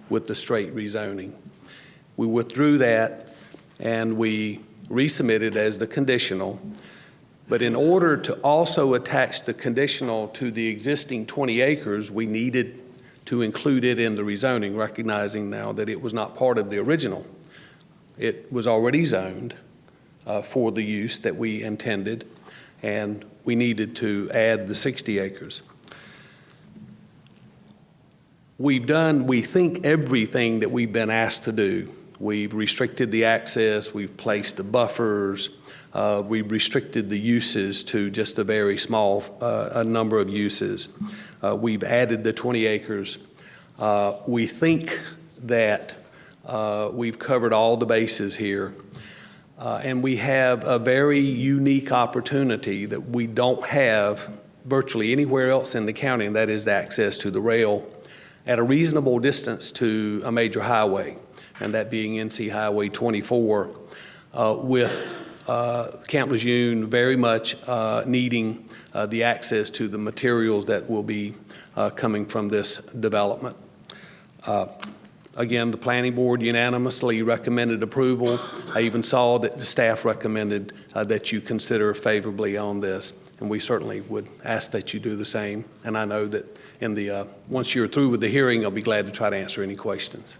with the straight rezoning. We withdrew that and we resubmitted as the conditional. But in order to also attach the conditional to the existing 20 acres, we needed to include it in the rezoning, recognizing now that it was not part of the original. It was already zoned for the use that we intended, and we needed to add the 60 acres. We've done, we think, everything that we've been asked to do. We've restricted the access, we've placed the buffers, we've restricted the uses to just a very small a number of uses. We've added the 20 acres. We think that we've covered all the bases here. And we have a very unique opportunity that we don't have virtually anywhere else in the county, and that is access to the rail at a reasonable distance to a major highway, and that being NC Highway 24, with Camp Lejeune very much needing the access to the materials that will be coming from this development. Again, the planning board unanimously recommended approval. I even saw that the staff recommended that you consider favorably on this, and we certainly would ask that you do the same. And I know that in the once you're through with the hearing, I'll be glad to try to answer any questions.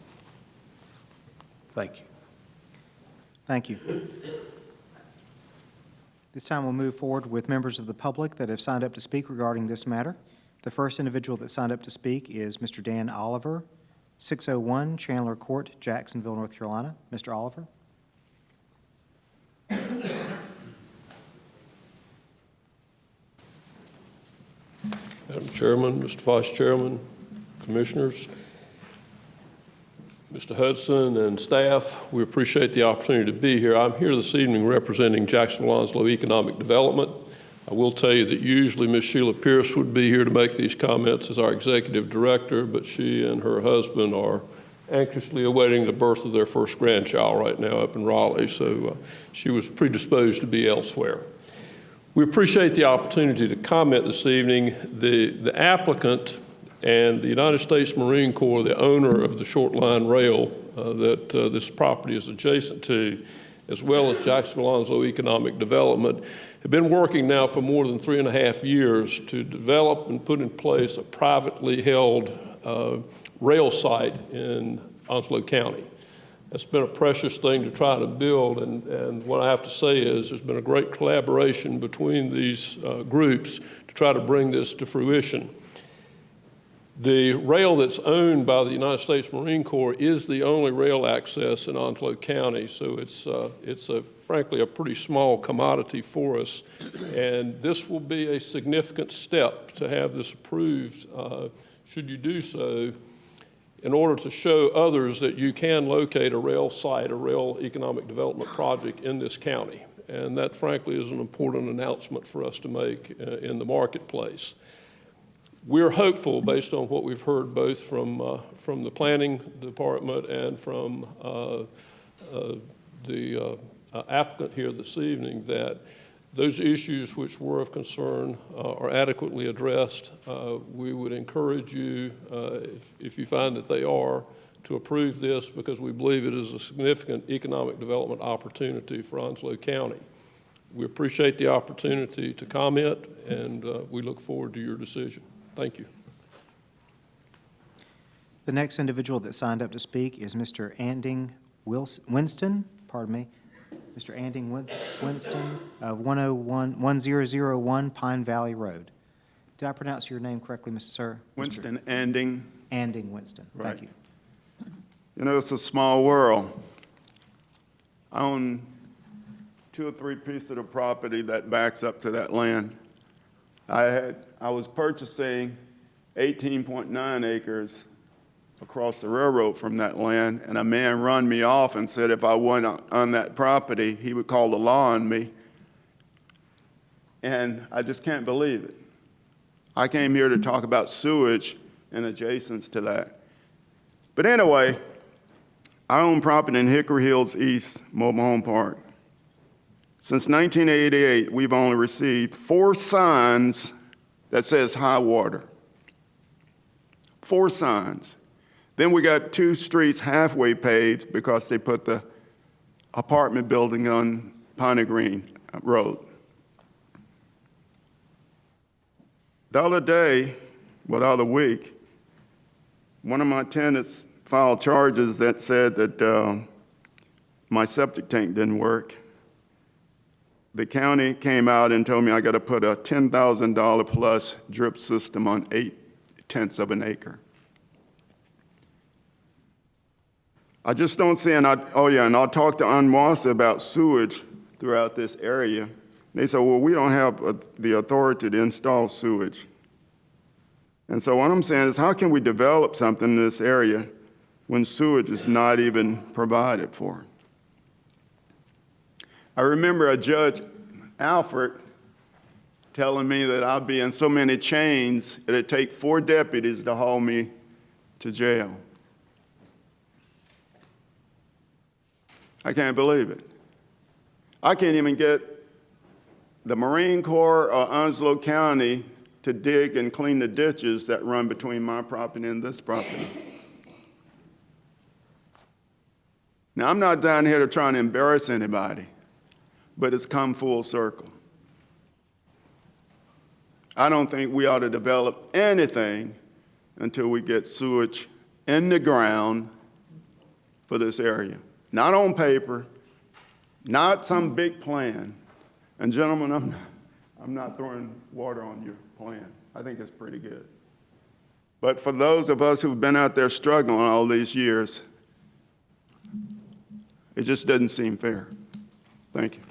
Thank you. Thank you. This time we'll move forward with members of the public that have signed up to speak regarding this matter. The first individual that signed up to speak is Mr. Dan Oliver, 601 Chandler Court, Jacksonville, North Carolina. Mr. Oliver. Madam Chairman, Mr. Vice Chairman, Commissioners, Mr. Hudson and staff, we appreciate the opportunity to be here. I'm here this evening representing Jacksonville-Onslow Economic Development. I will tell you that usually Ms. Sheila Pierce would be here to make these comments as our executive director, but she and her husband are anxiously awaiting the birth of their first grandchild right now up in Raleigh, so she was predisposed to be elsewhere. We appreciate the opportunity to comment this evening. The applicant and the United States Marine Corps, the owner of the short line rail that this property is adjacent to, as well as Jacksonville-Onslow Economic Development, have been working now for more than 3.5 years to develop and put in place a privately held rail site in Onslow County. It's been a precious thing to try to build, and what I have to say is there's been a great collaboration between these groups to try to bring this to fruition. The rail that's owned by the United States Marine Corps is the only rail access in Onslow County, so it's frankly a pretty small commodity for us, and this will be a significant step to have this approved, should you do so, in order to show others that you can locate a rail site, a rail economic development project in this county. And that, frankly, is an important announcement for us to make in the marketplace. We're hopeful, based on what we've heard both from the planning department and from the applicant here this evening, that those issues which were of concern are adequately addressed. We would encourage you, if you find that they are, to approve this because we believe it is a significant economic development opportunity for Onslow County. we appreciate the opportunity to comment, and we look forward to your decision. Thank you. The next individual that signed up to speak is Mr. Anding Winston, pardon me, Mr. Anding Winston of 1001 Pine Valley Road. Did I pronounce your name correctly, Mr. Sir? Winston Anding. Anding Winston, thank Right. you. You know, it's a small world. I own 2 or 3 pieces of the property that backs up to that land. I was purchasing 18.9 acres across the railroad from that land, and a man run me off and said if I went on that property, he would call the law on me. And I just can't believe it. I came here to talk about sewage and adjacents to that. But anyway, I own property in Hickory Hills East Mobile Home Park. Since 1988, we've only received 4 signs that says high water. 4 signs. Then we got 2 streets halfway paved because they put the apartment building on Piney Green Road. The other day, well, the other week, one of my tenants filed charges that said that my septic tank didn't work. The county came out and told me I got to put a $10,000 plus drip system on 0.8 of an acre. I just don't see, and I'll talk to Onwassa about sewage throughout this area. They said, well, we don't have the authority to install sewage. And so what I'm saying is, how can we develop something in this area when sewage is not even provided for? I remember a Judge Alford telling me that I'd be in so many chains it'd take 4 deputies to haul me to jail. I can't believe it. I can't even get the Marine Corps or Onslow County to dig and clean the ditches that run between my property and this property. Now, I'm not down here to try and embarrass anybody, but it's come full circle. I don't think we ought to develop anything until we get sewage in the ground for this area. Not on paper, not some big plan. And gentlemen, I'm not throwing water on your plan. I think it's pretty good. But for those of us who've been out there struggling all these years, it just doesn't seem fair. Thank you.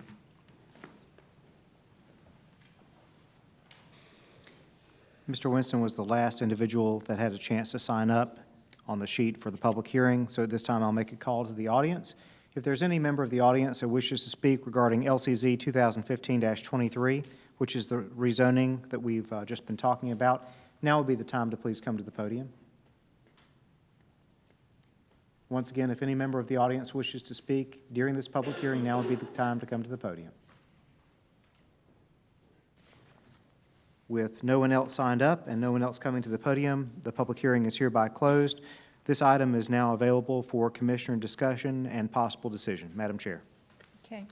Mr. Winston was the last individual that had a chance to sign up on the sheet for the public hearing, so at this time I'll make a call to the audience. If there's any member of the audience that wishes to speak regarding LCZ 2015-23, which is the rezoning that we've just been talking about, now would be the time to please come to the podium. Once again, if any member of the audience wishes to speak during this public hearing, now would be the time to come to the podium. With no one else signed up and no one else coming to the podium, the public hearing is hereby closed. This item is now available for commissioner discussion and possible decision. Madam Chair. Okay.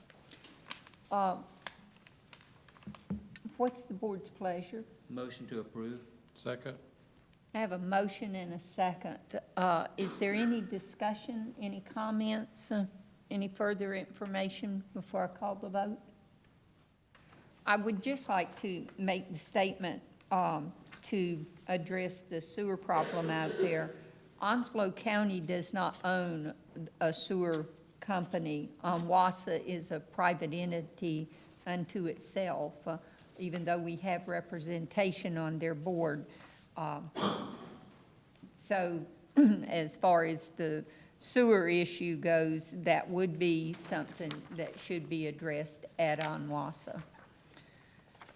What's the board's pleasure? Motion to approve. Second. I have a motion and a second. Is there any discussion, any comments, any further information before I call the vote? I would just like to make the statement to address the sewer problem out there. Onslow County does not own a sewer company. Wassa is a private entity unto itself, even though we have representation on their board. So as far as the sewer issue goes, that would be something that should be addressed at Onwassa.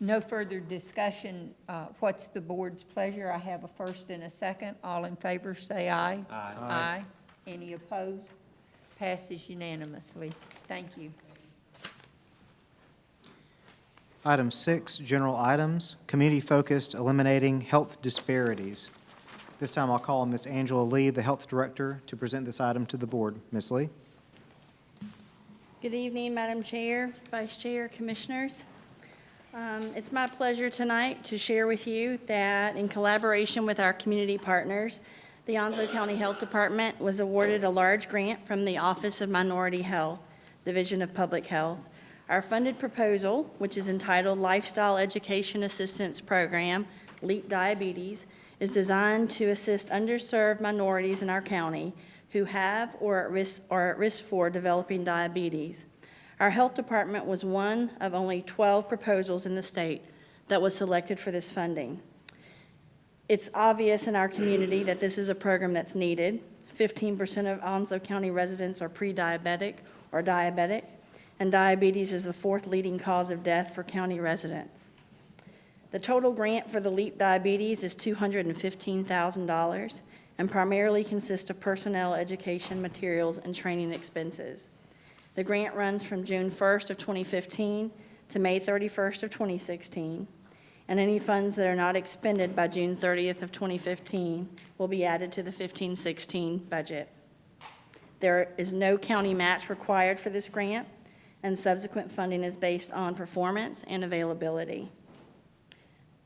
No further discussion. What's the board's pleasure? I have a first and a second. All in favor, say aye. Aye. Aye. Any opposed? Passes unanimously. Thank you. Item 6, general items, community-focused, eliminating health disparities. This time I'll call on Ms. Angela Lee, the Health Director, to present this item to the board. Ms. Lee? Good evening, Madam Chair, Vice Chair, Commissioners. It's my pleasure tonight to share with you that in collaboration with our community partners, the Onslow County Health Department was awarded a large grant from the Office of Minority Health, Division of Public Health. Our funded proposal, which is entitled Lifestyle Education Assistance Program, LEAP Diabetes, is designed to assist underserved minorities in our county who have or are at risk for developing diabetes. Our health department was one of only 12 proposals in the state that was selected for this funding. It's obvious in our community that this is a program that's needed. 15% of Onslow County residents are pre-diabetic or diabetic, and diabetes is the fourth leading cause of death for county residents. The total grant for the LEAP Diabetes is $215,000 and primarily consists of personnel, education, materials, and training expenses. The grant runs from June 1st of 2015 to May 31st of 2016, and any funds that are not expended by June 30th of 2015 will be added to the 15-16 budget. There is no county match required for this grant, and subsequent funding is based on performance and availability.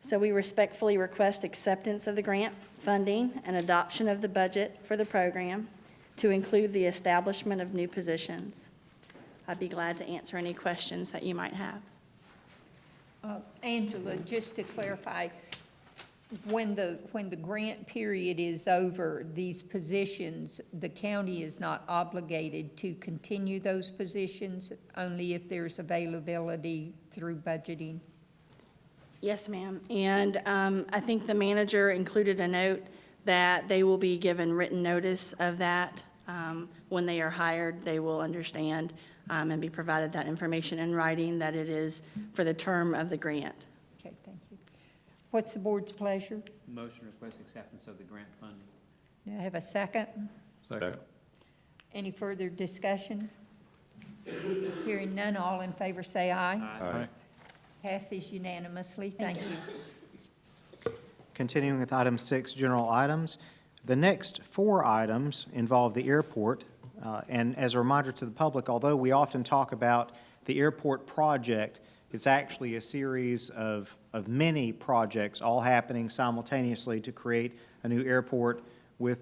So we respectfully request acceptance of the grant funding and adoption of the budget for the program to include the establishment of new positions. I'd be glad to answer any questions that you might have. Angela, just to clarify, when the grant period is over, these positions, the county is not obligated to continue those positions, only if there's availability through budgeting? Yes, ma'am. And I think the manager included a note that they will be given written notice of that. When they are hired, they will understand and be provided that information in writing that it is for the term of the grant. Okay, thank you. What's the board's pleasure? Motion request acceptance of the grant funding. Do I have a second? Second. Any further discussion? Hearing none, all in favor say aye. Aye. Passes unanimously. Thank you. Continuing with item 6, general items. The next 4 items involve the airport. And as a reminder to the public, although we often talk about the airport project, it's actually a series of many projects all happening simultaneously to create a new airport with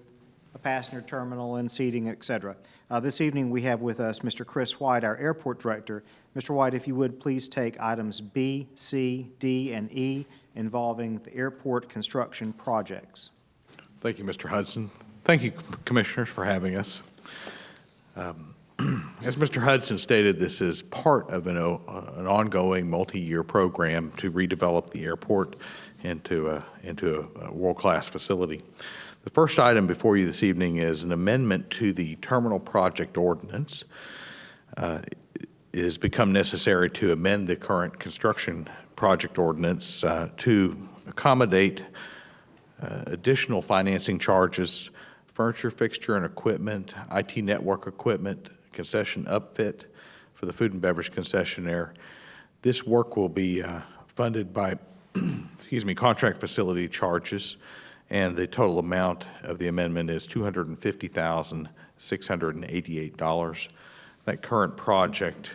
a passenger terminal and seating, et cetera. This evening we have with us Mr. Chris White, our airport director. Mr. White, if you would please take items B, C, D, and E involving the airport construction projects. Thank you, Mr. Hudson. Thank you, Commissioners, for having us. As Mr. Hudson stated, this is part of an ongoing multi-year program to redevelop the airport into a world-class facility. The first item before you this evening is an amendment to the terminal project ordinance. It has become necessary to amend the current construction project ordinance to accommodate additional financing charges, furniture, fixture, and equipment, IT network equipment, concession upfit for the food and beverage concessionaire. This work will be funded by, contract facility charges, and the total amount of the amendment is $250,688. That current project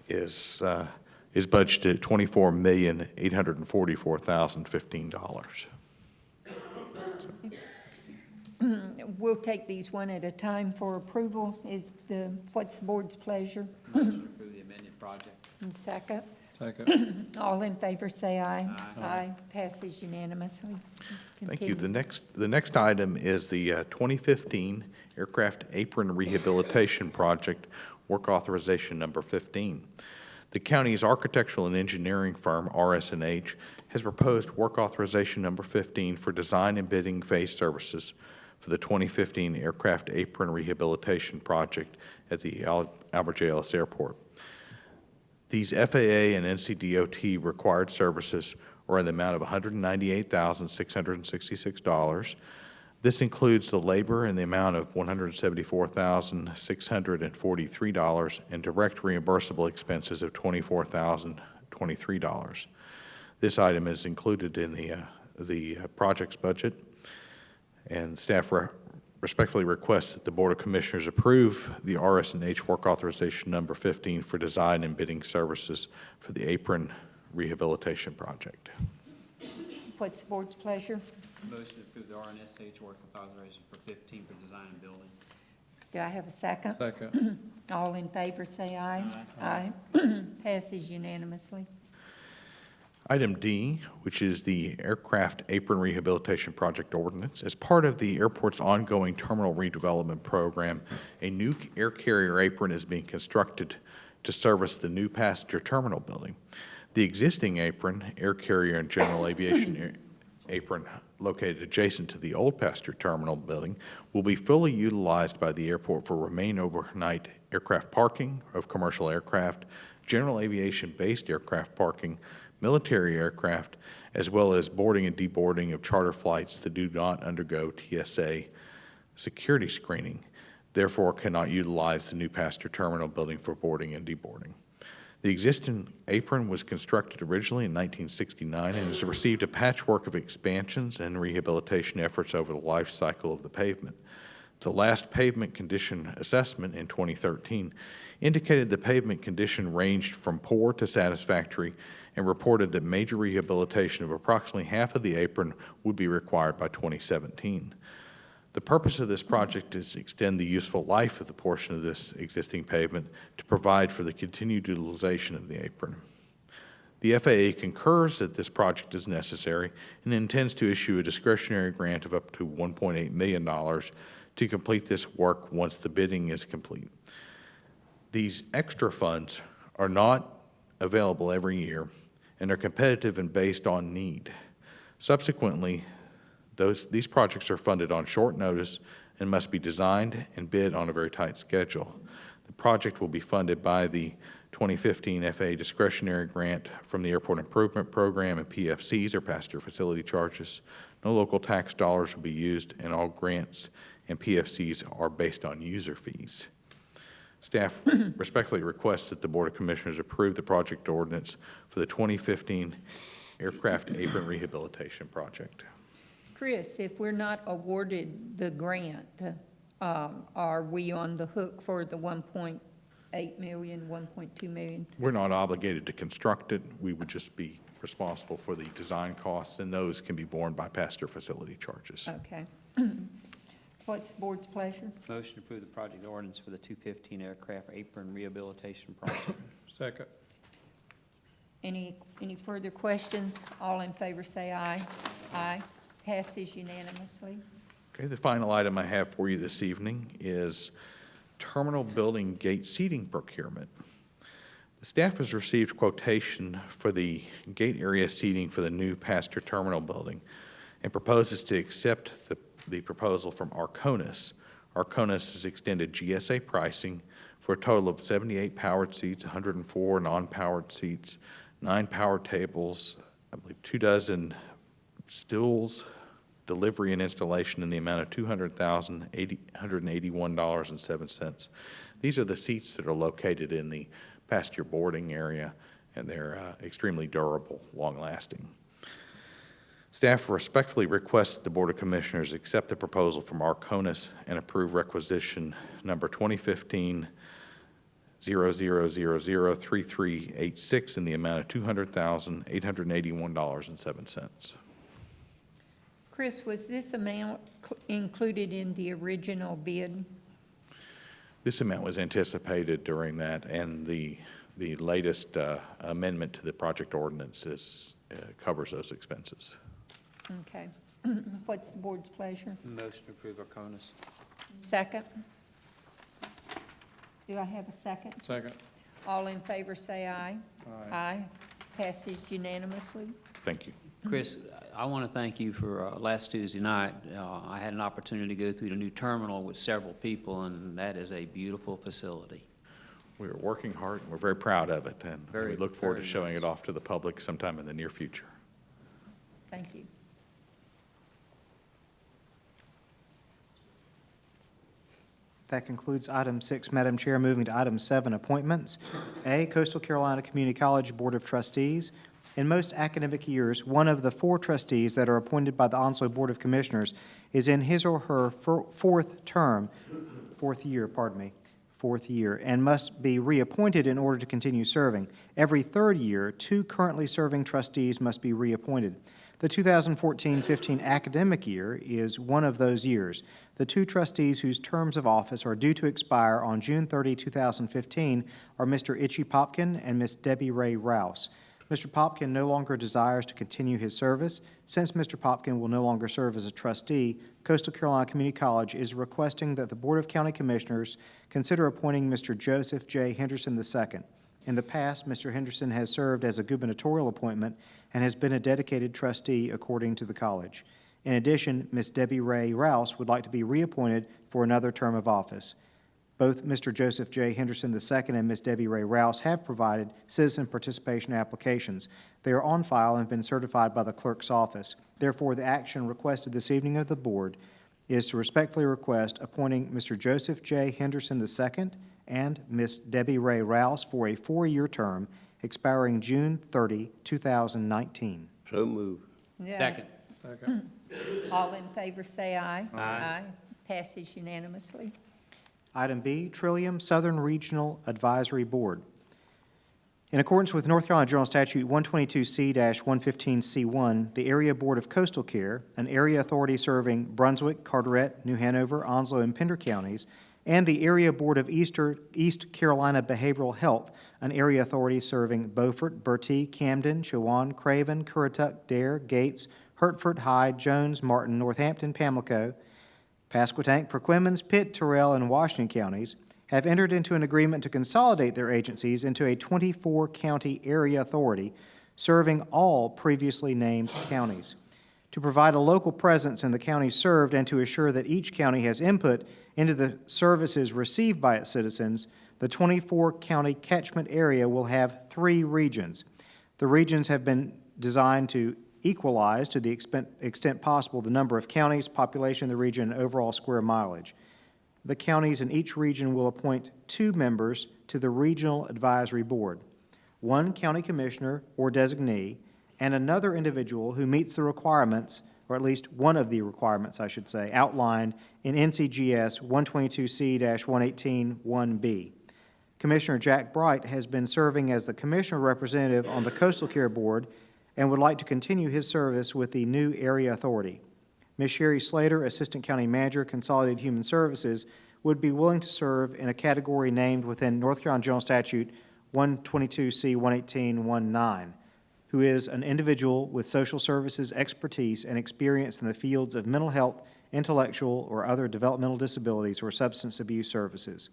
is budgeted at $24,844,015. We'll take these one at a time for approval. What's the board's pleasure? Motion to approve the amended project. And second? Second. All in favor say aye. Aye. Passes unanimously. Thank you. Continue. The next item is the 2015 Aircraft Apron Rehabilitation Project, Work Authorization Number 15. The county's architectural and engineering firm, RS&H, has proposed Work Authorization Number 15 for design and bidding phase services for the 2015 Aircraft Apron Rehabilitation Project at the Albert J. Ellis Airport. These FAA and NCDOT required services are in the amount of $198,666. This includes the labor in the amount of $174,643 and direct reimbursable expenses of $24,023. This item is included in the project's budget, and staff respectfully request that the Board of Commissioners approve the RS&H Work Authorization Number 15 for design and bidding services for the apron rehabilitation project. What's the board's pleasure? Motion to approve the RNSH work authorization for 15 for design and building. Do I have a second? Second. All in favor, say aye. Aye. Passes unanimously. Item D, which is the Aircraft Apron Rehabilitation Project Ordinance. As part of the airport's ongoing terminal redevelopment program, a new air carrier apron is being constructed to service the new passenger terminal building. The existing apron, air carrier and general aviation apron located adjacent to the old passenger terminal building, will be fully utilized by the airport for remain overnight aircraft parking of commercial aircraft, general aviation-based aircraft parking, military aircraft, as well as boarding and deboarding of charter flights that do not undergo TSA security screening, therefore cannot utilize the new passenger terminal building for boarding and deboarding. The existing apron was constructed originally in 1969 and has received a patchwork of expansions and rehabilitation efforts over the life cycle of the pavement. The last pavement condition assessment in 2013 indicated the pavement condition ranged from poor to satisfactory and reported that major rehabilitation of approximately half of the apron would be required by 2017. The purpose of this project is to extend the useful life of the portion of this existing pavement to provide for the continued utilization of the apron. The FAA concurs that this project is necessary and intends to issue a discretionary grant of up to $1.8 million to complete this work once the bidding is complete. These extra funds are not available every year and are competitive and based on need. Subsequently, these projects are funded on short notice and must be designed and bid on a very tight schedule. The project will be funded by the 2015 FAA discretionary grant from the Airport Improvement Program and PFCs, or passenger facility charges. No local tax dollars will be used, and all grants and PFCs are based on user fees. Staff respectfully requests that the Board of Commissioners approve the project ordinance for the 2015 Aircraft Apron Rehabilitation Project. Chris, if we're not awarded the grant, are we on the hook for the 1.8 million, 1.2 million? We're not obligated to construct it. We would just be responsible for the design costs, and those can be borne by passenger facility charges. Okay. What's the board's pleasure? Motion to approve the project ordinance for the 215 aircraft apron rehabilitation project. Second. Any further questions? All in favor say aye. Aye. Passes unanimously. Okay, the final item I have for you this evening is terminal building gate seating procurement. The staff has received quotation for the gate area seating for the new passenger terminal building and proposes to accept the proposal from Arconis. Arconis has extended GSA pricing for a total of 78 powered seats, 104 non-powered seats, 9 power tables, I believe 24 stools, delivery and installation in the amount of $200,881.07. These are the seats that are located in the passenger boarding area, and they're extremely durable, long-lasting. Staff respectfully requests that the Board of Commissioners accept the proposal from Arconis and approve requisition number 2015-00003386 in the amount of $200,881.07. Chris, was this amount included in the original bid? This amount was anticipated during that, and the latest amendment to the project ordinance covers those expenses. Okay. What's the board's pleasure? Motion to approve Arconis. Second? Do I have a second? Second. All in favor say aye. Aye. Aye. Passes unanimously. Thank you. Chris, I want to thank you for last Tuesday night. I had an opportunity to go through the new terminal with several people, and that is a beautiful facility. We are working hard, and we're very proud of it, and we look forward to showing nice. it off to the public sometime in the near future. Thank you. That concludes item 6, Madam Chair. Moving to item 7, appointments. A, Coastal Carolina Community College Board of Trustees. In most academic years, one of the 4 trustees that are appointed by the Onslow Board of Commissioners is in his or her fourth year, and must be reappointed in order to continue serving. Every 3rd year, 2 currently serving trustees must be reappointed. The 2014-15 academic year is one of those years. The 2 trustees whose terms of office are due to expire on June 30, 2015 are Mr. Itchy Popkin and Ms. Debbie Ray Rouse. Mr. Popkin no longer desires to continue his service. Since Mr. Popkin will no longer serve as a trustee, Coastal Carolina Community College is requesting that the Board of County Commissioners consider appointing Mr. Joseph J. Henderson II. In the past, Mr. Henderson has served as a gubernatorial appointment and has been a dedicated trustee according to the college. In addition, Ms. Debbie Ray Rouse would like to be reappointed for another term of office. Both Mr. Joseph J. Henderson II and Ms. Debbie Ray Rouse have provided citizen participation applications. They are on file and have been certified by the clerk's office. Therefore, the action requested this evening of the board is to respectfully request appointing Mr. Joseph J. Henderson II and Ms. Debbie Ray Rouse for a 4-year term expiring June 30, 2019. So move. Yeah. Second. All in favor say aye. Aye. Passes unanimously. Item B, Trillium Southern Regional Advisory Board. In accordance with North Carolina General Statute 122C-115C1, the Area Board of Coastal Care, an area authority serving Brunswick, Carteret, New Hanover, Onslow, and Pender counties, and the Area Board of East Carolina Behavioral Health, an area authority serving Beaufort, Bertie, Camden, Chowan, Craven, Currituck, Dare, Gates, Hertford, Hyde, Jones, Martin, Northampton, Pamlico, Pasquotank, Perquimans, Pitt, Terrell, and Washington counties have entered into an agreement to consolidate their agencies into a 24-county area authority serving all previously named counties. To provide a local presence in the counties served and to assure that each county has input into the services received by its citizens, the 24-county catchment area will have 3 regions. The regions have been designed to equalize to the extent possible the number of counties, population of the region, and overall square mileage. The counties in each region will appoint 2 members to the Regional Advisory Board, 1 county commissioner or designee, and another individual who meets the requirements, or at least one of the requirements, I should say, outlined in NCGS 122C-118-1B. Commissioner Jack Bright has been serving as the commissioner representative on the Coastal Care Board and would like to continue his service with the new area authority. Ms. Sherry Slater, Assistant County Manager, Consolidated Human Services, would be willing to serve in a category named within North Carolina General Statute 122C-118-19, who is an individual with social services expertise and experience in the fields of mental health, intellectual or other developmental disabilities, or substance abuse services.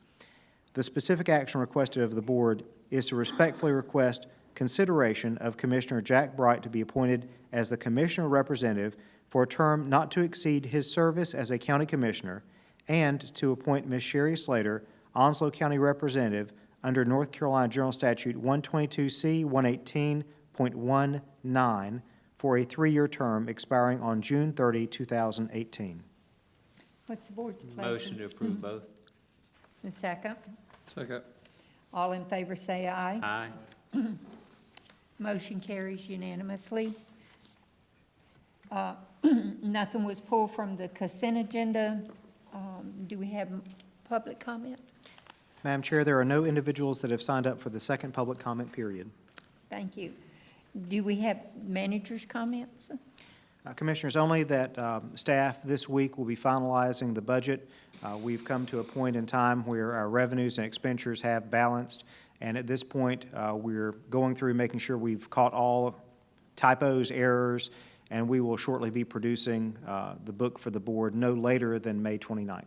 The specific action requested of the board is to respectfully request consideration of Commissioner Jack Bright to be appointed as the Commissioner Representative for a term not to exceed his service as a county commissioner, and to appoint Ms. Sherry Slater, Onslow County Representative, under North Carolina General Statute 122C-118.19 for a 3-year term expiring on June 30, 2018. What's the board's pleasure? Motion to approve both. The second. Second. All in favor say aye. Aye. Motion carries unanimously. Nothing was pulled from the consent agenda. Do we have public comment? Madam Chair, there are no individuals that have signed up for the second public comment period. Thank you. Do we have managers' comments? Commissioners, only that staff this week will be finalizing the budget. We've come to a point in time where our revenues and expenditures have balanced, and at this point, we're going through making sure we've caught all typos, errors, and we will shortly be producing the book for the board no later than May 29th.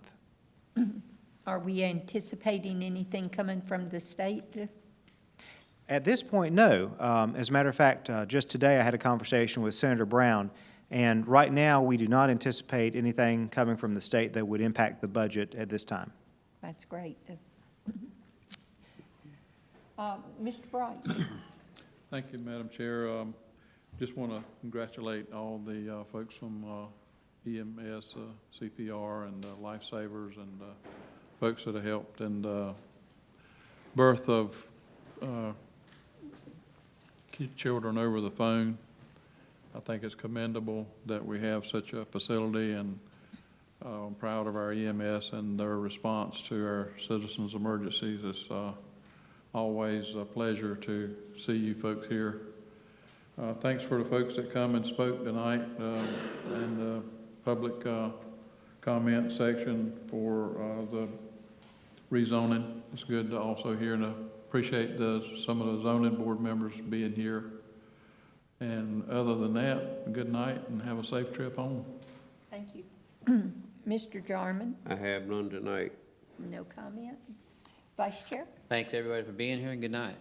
Are we anticipating anything coming from the state? At this point, no. As a matter of fact, just today I had a conversation with Senator Brown, and right now we do not anticipate anything coming from the state that would impact the budget at this time. That's great. Mr. Bright. Thank you, Madam Chair. Just want to congratulate all the folks from EMS, CPR, and Lifesavers, and folks that have helped in the birth of children over the phone. I think it's commendable that we have such a facility, and I'm proud of our EMS and their response to our citizens' emergencies. It's always a pleasure to see you folks here. Thanks for the folks that come and spoke tonight, and the public comment section for the rezoning. It's good to also hear, and appreciate some of the zoning board members being here. And other than that, good night and have a safe trip home. Thank you. Mr. Jarman, I have none tonight. no comment. Vice Chair? Thanks, everybody, for being here, and good night.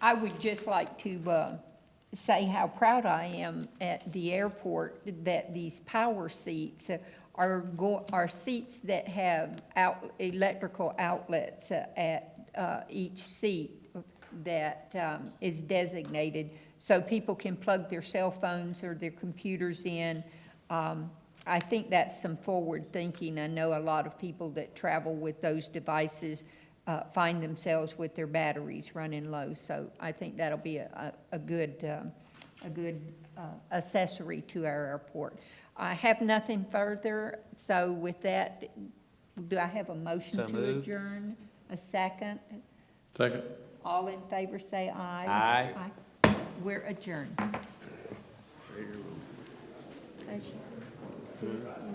I would just like to say how proud I am at the airport that these power seats are seats that have electrical outlets at each seat that is designated, so people can plug their cell phones or their computers in. I think that's some forward thinking. I know a lot of people that travel with those devices find themselves with their batteries running low, so I think that'll be a good accessory to our airport. I have nothing further, so with that, do I have a motion So to moved. adjourn? A second? Second. All in favor say aye. Aye. Aye. We're adjourned. Pleasure.